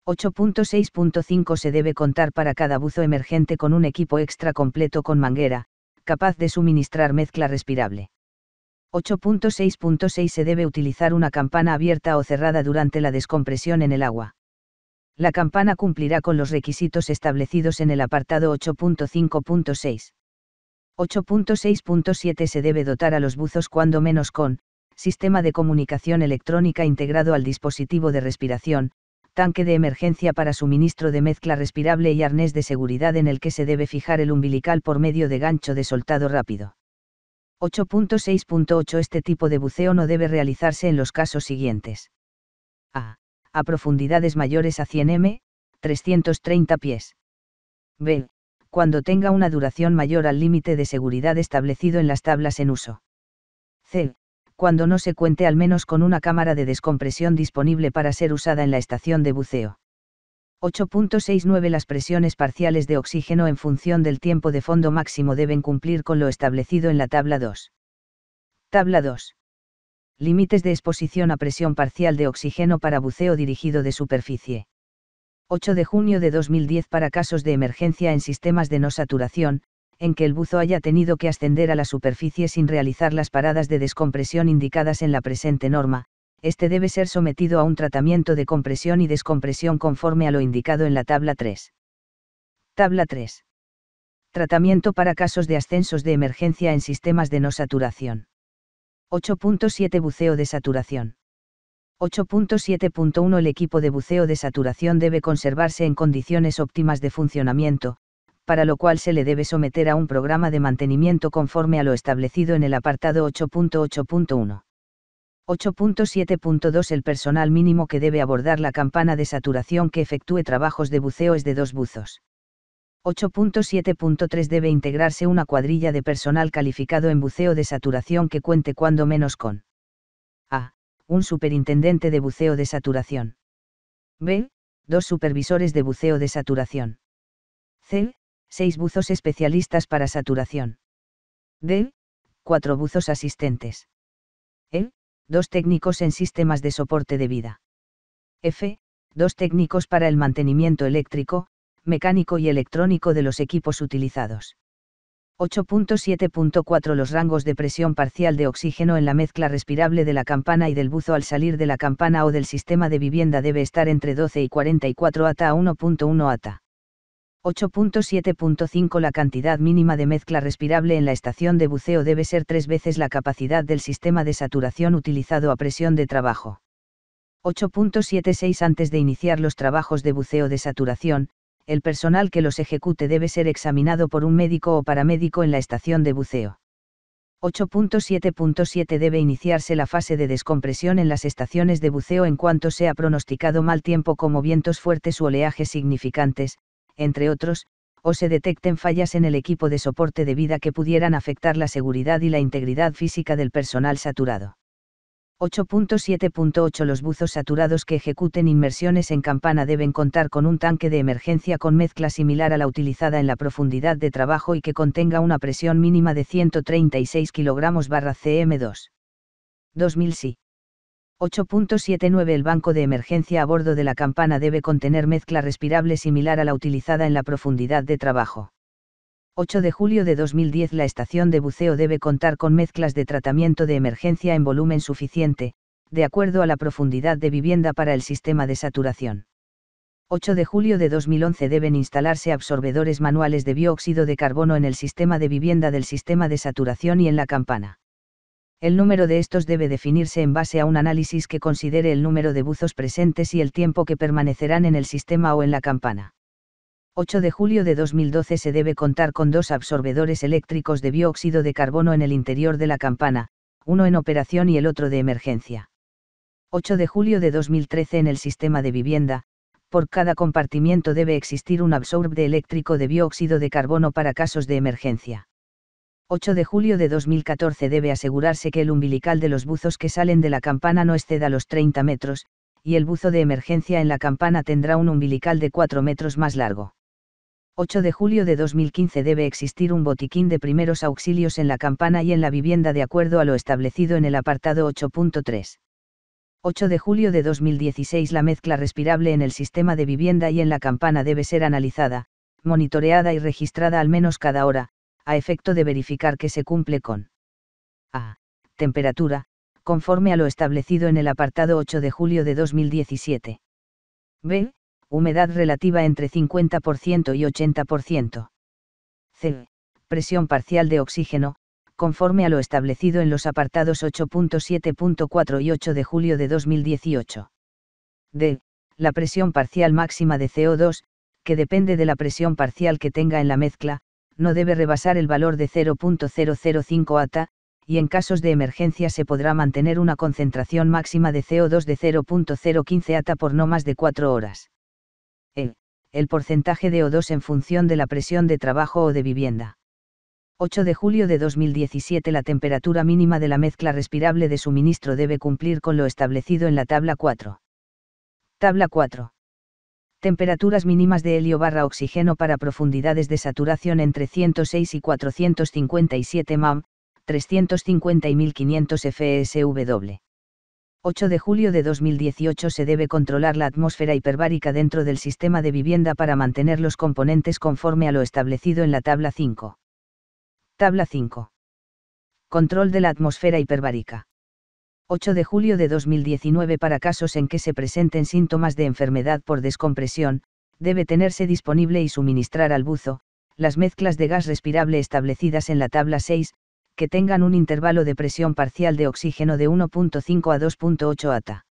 8.6.5 Se debe contar para cada buzo emergente con un equipo extra completo con manguera, capaz de suministrar mezcla respirable. 8.6.6 Se debe utilizar una campana abierta o cerrada durante la descompresión en el agua. La campana cumplirá con los requisitos establecidos en el apartado 8.5.6. 8.6.7 Se debe dotar a los buzos cuando menos con sistema de comunicación electrónica integrado al dispositivo de respiración, tanque de emergencia para suministro de mezcla respirable y arnés de seguridad en el que se debe fijar el umbilical por medio de gancho de soltado rápido. 8.6.8 Este tipo de buceo no debe realizarse en los casos siguientes. A profundidades mayores a 100 m, 330 pies. B. Cuando tenga una duración mayor al límite de seguridad establecido en las tablas en uso. C. Cuando no se cuente al menos con una cámara de descompresión disponible para ser usada en la estación de buceo. 8.69 Las presiones parciales de oxígeno en función del tiempo de fondo máximo deben cumplir con lo establecido en la tabla 2. Tabla 2. Límites de exposición a presión parcial de oxígeno para buceo dirigido de superficie. 8 de junio de 2010 Para casos de emergencia en sistemas de no saturación, en que el buzo haya tenido que ascender a la superficie sin realizar las paradas de descompresión indicadas en la presente norma, este debe ser sometido a un tratamiento de compresión y descompresión conforme a lo indicado en la tabla 3. Tabla 3. Tratamiento para casos de ascensos de emergencia en sistemas de no saturación. 8.7 Buceo de saturación. 8.7.1 El equipo de buceo de saturación debe conservarse en condiciones óptimas de funcionamiento, para lo cual se le debe someter a un programa de mantenimiento conforme a lo establecido en el apartado 8.8.1. 8.7.2 El personal mínimo que debe abordar la campana de saturación que efectúe trabajos de buceo es de 2 buzos. 8.7.3 Debe integrarse una cuadrilla de personal calificado en buceo de saturación que cuente cuando menos con A. Un superintendente de buceo de saturación. B. 2 supervisores de buceo de saturación. C. 6 buzos especialistas para saturación. D. 4 buzos asistentes. E. 2 técnicos en sistemas de soporte de vida. F. 2 técnicos para el mantenimiento eléctrico, mecánico y electrónico de los equipos utilizados. 8.7.4 Los rangos de presión parcial de oxígeno en la mezcla respirable de la campana y del buzo al salir de la campana o del sistema de vivienda debe estar entre 12 y 44 atá a 1.1 atá. 8.7.5 La cantidad mínima de mezcla respirable en la estación de buceo debe ser 3 veces la capacidad del sistema de saturación utilizado a presión de trabajo. 8.76 Antes de iniciar los trabajos de buceo de saturación, el personal que los ejecute debe ser examinado por un médico o paramédico en la estación de buceo. 8.7.7 Debe iniciarse la fase de descompresión en las estaciones de buceo en cuanto sea pronosticado mal tiempo como vientos fuertes u oleajes significantes, entre otros, o se detecten fallas en el equipo de soporte de vida que pudieran afectar la seguridad y la integridad física del personal saturado. 8.7.8 Los buzos saturados que ejecuten inmersiones en campana deben contar con un tanque de emergencia con mezcla similar a la utilizada en la profundidad de trabajo y que contenga una presión mínima de 136 kg/cm2. 2000 Si. 8.79 El banco de emergencia a bordo de la campana debe contener mezcla respirable similar a la utilizada en la profundidad de trabajo. 8 de julio de 2010 La estación de buceo debe contar con mezclas de tratamiento de emergencia en volumen suficiente, de acuerdo a la profundidad de vivienda para el sistema de saturación. 8 de julio de 2011 Deben instalarse absorbedores manuales de dióxido de carbono en el sistema de vivienda del sistema de saturación y en la campana. El número de estos debe definirse en base a un análisis que considere el número de buzos presentes y el tiempo que permanecerán en el sistema o en la campana. 8 de julio de 2012 se debe contar con 2 absorbedores eléctricos de dióxido de carbono en el interior de la campana, uno en operación y el otro de emergencia. 8 de julio de 2013 en el sistema de vivienda, por cada compartimiento debe existir un absorbe eléctrico de dióxido de carbono para casos de emergencia. 8 de julio de 2014 debe asegurarse que el umbilical de los buzos que salen de la campana no exceda los 30 metros, y el buzo de emergencia en la campana tendrá un umbilical de 4 metros más largo. 8 de julio de 2015 debe existir un botiquín de primeros auxilios en la campana y en la vivienda de acuerdo a lo establecido en el apartado 8.3. 8 de julio de 2016 la mezcla respirable en el sistema de vivienda y en la campana debe ser analizada, monitoreada y registrada al menos cada hora, a efecto de verificar que se cumple con a. Temperatura, conforme a lo establecido en el apartado 8 de julio de 2017. b. Humedad relativa entre 50% y 80%. c. Presión parcial de oxígeno, conforme a lo establecido en los apartados 8.7.4 y 8 de julio de 2018. d. La presión parcial máxima de CO2, que depende de la presión parcial que tenga en la mezcla, no debe rebasar el valor de 0.005 atm, y en casos de emergencia se podrá mantener una concentración máxima de CO2 de 0.015 atm por no más de 4 horas. El porcentaje de O2 en función de la presión de trabajo o de vivienda. 8 de julio de 2017 la temperatura mínima de la mezcla respirable de suministro debe cumplir con lo establecido en la tabla 4. Tabla 4. Temperaturas mínimas de helio/oxígeno para profundidades de saturación entre 106 y 457 mam, 350 y 1500 fsw. 8 de julio de 2018 se debe controlar la atmósfera hiperbárica dentro del sistema de vivienda para mantener los componentes conforme a lo establecido en la tabla 5. Tabla 5. Control de la atmósfera hiperbárica. 8 de julio de 2019 para casos en que se presenten síntomas de enfermedad por descompresión, debe tenerse disponible y suministrar al buzo, las mezclas de gas respirable establecidas en la tabla 6, que tengan un intervalo de presión parcial de oxígeno de 1.5 a 2.8 atm.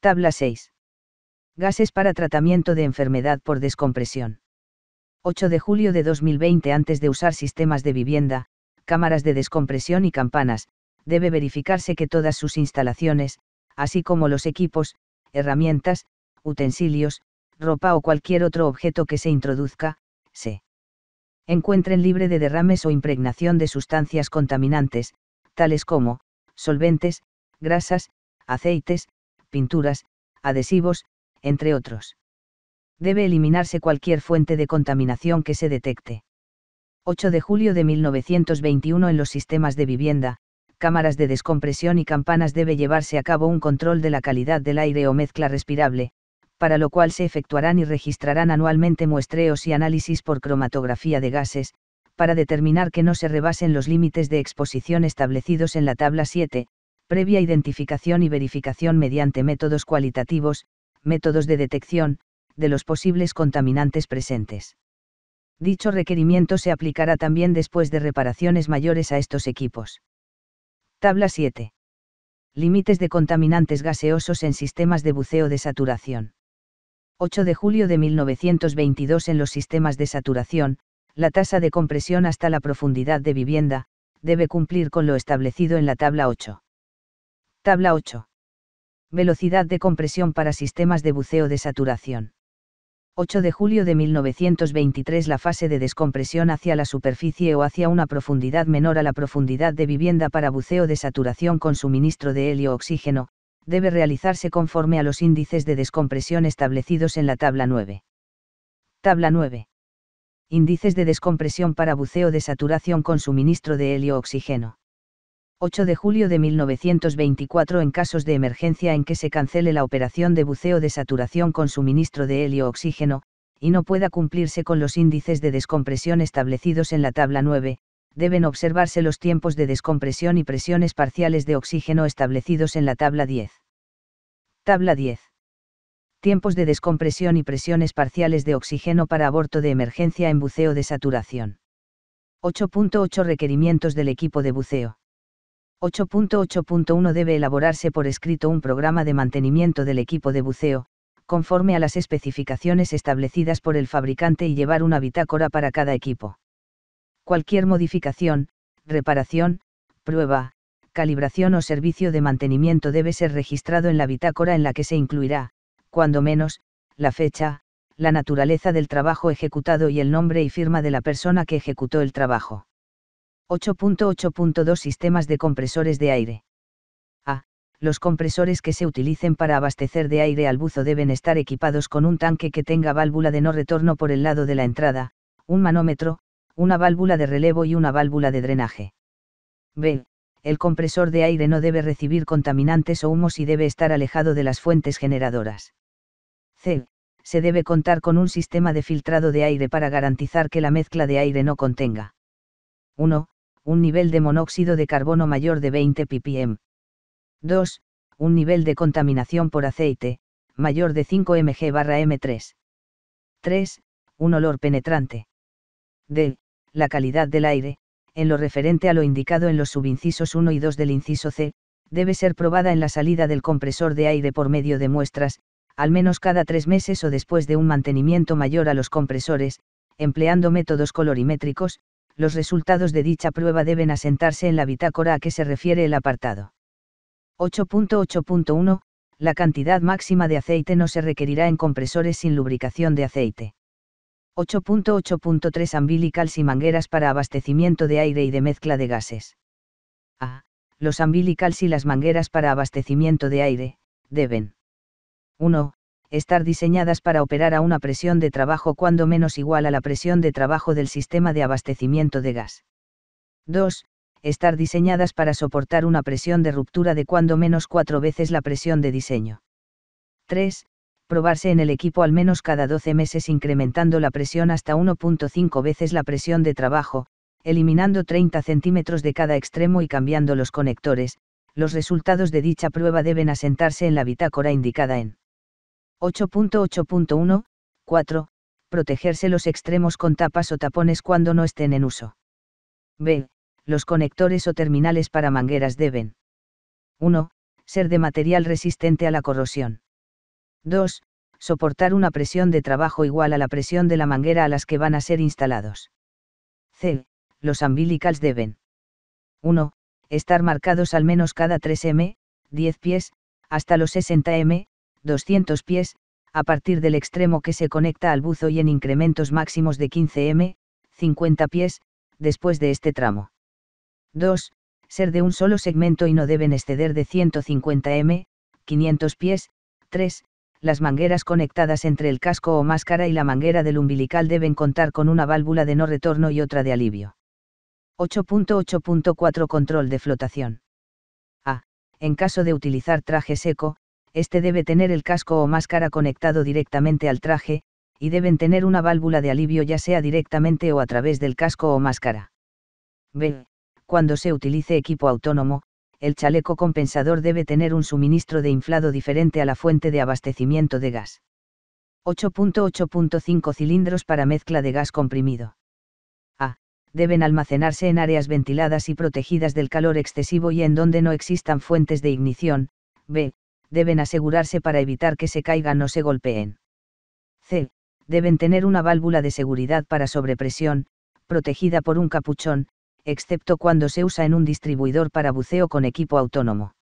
Tabla 6. Gases para tratamiento de enfermedad por descompresión. 8 de julio de 2020 antes de usar sistemas de vivienda, cámaras de descompresión y campanas, debe verificarse que todas sus instalaciones, así como los equipos, herramientas, utensilios, ropa o cualquier otro objeto que se introduzca, se encuentren libre de derrames o impregnación de sustancias contaminantes, tales como solventes, grasas, aceites, pinturas, adhesivos, entre otros. Debe eliminarse cualquier fuente de contaminación que se detecte. 8 de julio de 1921 en los sistemas de vivienda, cámaras de descompresión y campanas debe llevarse a cabo un control de la calidad del aire o mezcla respirable, para lo cual se efectuarán y registrarán anualmente muestreos y análisis por cromatografía de gases, para determinar que no se rebasen los límites de exposición establecidos en la tabla 7, previa identificación y verificación mediante métodos cualitativos, métodos de detección, de los posibles contaminantes presentes. Dicho requerimiento se aplicará también después de reparaciones mayores a estos equipos. Tabla 7. Límites de contaminantes gaseosos en sistemas de buceo de saturación. 8 de julio de 1922 en los sistemas de saturación, la tasa de compresión hasta la profundidad de vivienda, debe cumplir con lo establecido en la tabla 8. Tabla 8. Velocidad de compresión para sistemas de buceo de saturación. 8 de julio de 1923 la fase de descompresión hacia la superficie o hacia una profundidad menor a la profundidad de vivienda para buceo de saturación con suministro de helio-oxígeno, debe realizarse conforme a los índices de descompresión establecidos en la tabla 9. Tabla 9. Índices de descompresión para buceo de saturación con suministro de helio-oxígeno. 8 de julio de 1924 en casos de emergencia en que se cancele la operación de buceo de saturación con suministro de helio-oxígeno, y no pueda cumplirse con los índices de descompresión establecidos en la tabla 9, deben observarse los tiempos de descompresión y presiones parciales de oxígeno establecidos en la tabla 10. Tabla 10. Tiempos de descompresión y presiones parciales de oxígeno para aborto de emergencia en buceo de saturación. 8.8 Requerimientos del equipo de buceo. 8.8.1 Debe elaborarse por escrito un programa de mantenimiento del equipo de buceo, conforme a las especificaciones establecidas por el fabricante y llevar una bitácora para cada equipo. Cualquier modificación, reparación, prueba, calibración o servicio de mantenimiento debe ser registrado en la bitácora en la que se incluirá, cuando menos, la fecha, la naturaleza del trabajo ejecutado y el nombre y firma de la persona que ejecutó el trabajo. 8.8.2 Sistemas de compresores de aire. A. Los compresores que se utilicen para abastecer de aire al buzo deben estar equipados con un tanque que tenga válvula de no retorno por el lado de la entrada, un manómetro, una válvula de relevo y una válvula de drenaje. B. El compresor de aire no debe recibir contaminantes o humos y debe estar alejado de las fuentes generadoras. C. Se debe contar con un sistema de filtrado de aire para garantizar que la mezcla de aire no contenga 1. Un nivel de monóxido de carbono mayor de 20 ppm. 2. Un nivel de contaminación por aceite, mayor de 5 mg/m3. 3. Un olor penetrante. D. La calidad del aire, en lo referente a lo indicado en los subincisos 1 y 2 del inciso C, debe ser probada en la salida del compresor de aire por medio de muestras, al menos cada 3 meses o después de un mantenimiento mayor a los compresores, empleando métodos colorimétricos. Los resultados de dicha prueba deben asentarse en la bitácora a que se refiere el apartado. 8.8.1 La cantidad máxima de aceite no se requerirá en compresores sin lubricación de aceite. 8.8.3 Umbilicals y mangueras para abastecimiento de aire y de mezcla de gases. A. Los umbilicals y las mangueras para abastecimiento de aire, deben 1. Estar diseñadas para operar a una presión de trabajo cuando menos igual a la presión de trabajo del sistema de abastecimiento de gas. 2. Estar diseñadas para soportar una presión de ruptura de cuando menos 4 veces la presión de diseño. 3. Probarse en el equipo al menos cada 12 meses incrementando la presión hasta 1.5 veces la presión de trabajo, eliminando 30 centímetros de cada extremo y cambiando los conectores. Los resultados de dicha prueba deben asentarse en la bitácora indicada en 8.8.1, 4. Protegerse los extremos con tapas o tapones cuando no estén en uso. B. Los conectores o terminales para mangueras deben 1. Ser de material resistente a la corrosión. 2. Soportar una presión de trabajo igual a la presión de la manguera a las que van a ser instalados. C. Los umbilicals deben 1. Estar marcados al menos cada 3 m, 10 pies, hasta los 60 m, 200 pies, a partir del extremo que se conecta al buzo y en incrementos máximos de 15 m, 50 pies, después de este tramo. 2. Ser de un solo segmento y no deben exceder de 150 m, 500 pies. 3. Las mangueras conectadas entre el casco o máscara y la manguera del umbilical deben contar con una válvula de no retorno y otra de alivio. 8.8.4 Control de flotación. A. En caso de utilizar traje seco, este debe tener el casco o máscara conectado directamente al traje, y deben tener una válvula de alivio ya sea directamente o a través del casco o máscara. B. Cuando se utilice equipo autónomo, el chaleco compensador debe tener un suministro de inflado diferente a la fuente de abastecimiento de gas. 8.8.5 Cilindros para mezcla de gas comprimido. A. Deben almacenarse en áreas ventiladas y protegidas del calor excesivo y en donde no existan fuentes de ignición. B. Deben asegurarse para evitar que se caigan o se golpeen. C. Deben tener una válvula de seguridad para sobrepresión, protegida por un capuchón, excepto cuando se usa en un distribuidor para buceo con equipo autónomo.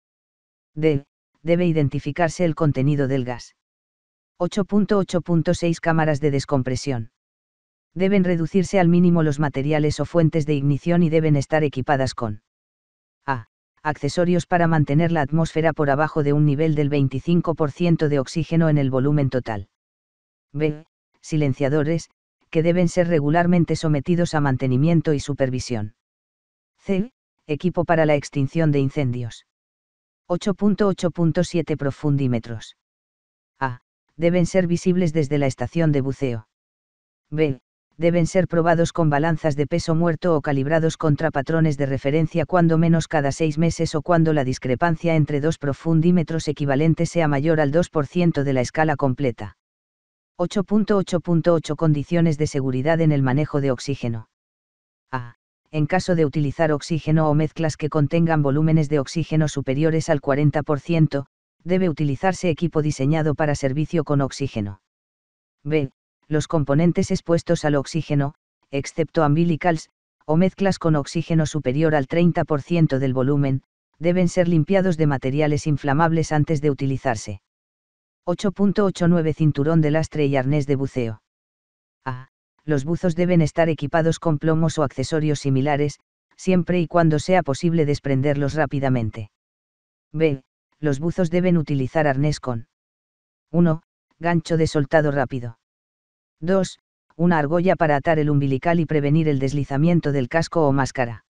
D. Debe identificarse el contenido del gas. 8.8.6 Cámaras de descompresión. Deben reducirse al mínimo los materiales o fuentes de ignición y deben estar equipadas con A. Accesorios para mantener la atmósfera por abajo de un nivel del 25% de oxígeno en el volumen total. B. Silenciadores, que deben ser regularmente sometidos a mantenimiento y supervisión. C. Equipo para la extinción de incendios. 8.8.7 Profundímetros. A. Deben ser visibles desde la estación de buceo. B. Deben ser probados con balanzas de peso muerto o calibrados contra patrones de referencia cuando menos cada 6 meses o cuando la discrepancia entre dos profundímetros equivalentes sea mayor al 2% de la escala completa. 8.8.8 Condiciones de seguridad en el manejo de oxígeno. A. en caso de utilizar oxígeno o mezclas que contengan volúmenes de oxígeno superiores al 40%, debe utilizarse equipo diseñado para servicio con oxígeno. B. Los componentes expuestos al oxígeno, excepto umbilicals, o mezclas con oxígeno superior al 30% del volumen, deben ser limpiados de materiales inflamables antes de utilizarse. 8.89 Cinturón de lastre y arnés de buceo. A. Los buzos deben estar equipados con plomos o accesorios similares, siempre y cuando sea posible desprenderlos rápidamente. B. Los buzos deben utilizar arnés con 1. Gancho de soltado rápido. 2. Una argolla para atar el umbilical y prevenir el deslizamiento del casco o máscara.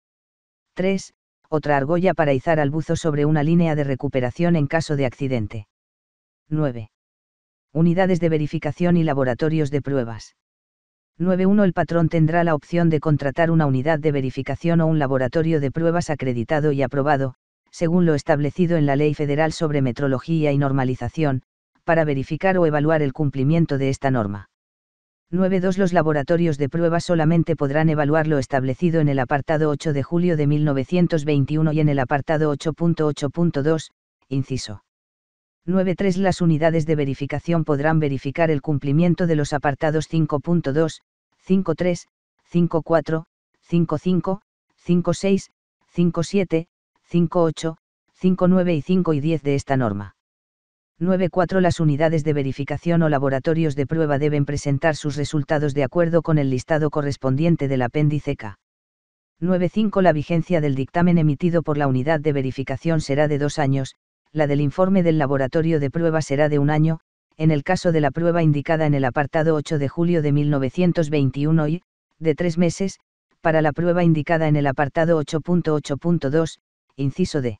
3. Otra argolla para izar al buzo sobre una línea de recuperación en caso de accidente. 9. Unidades de verificación y laboratorios de pruebas. 9.1 El patrón tendrá la opción de contratar una unidad de verificación o un laboratorio de pruebas acreditado y aprobado, según lo establecido en la Ley Federal sobre Metrología y Normalización, para verificar o evaluar el cumplimiento de esta norma. 9.2 Los laboratorios de pruebas solamente podrán evaluar lo establecido en el apartado 8 de julio de 1921 y en el apartado 8.8.2, inciso 9.3 Las unidades de verificación podrán verificar el cumplimiento de los apartados 5.2, 5.3, 5.4, 5.5, 5.6, 5.7, 5.8, 5.9 y 5 y 10 de esta norma. 9.4 Las unidades de verificación o laboratorios de prueba deben presentar sus resultados de acuerdo con el listado correspondiente del apéndice K. 9.5 La vigencia del dictamen emitido por la unidad de verificación será de 2 años, la del informe del laboratorio de prueba será de 1 año, en el caso de la prueba indicada en el apartado 8 de julio de 1921 y, de 3 meses, para la prueba indicada en el apartado 8.8.2, inciso D.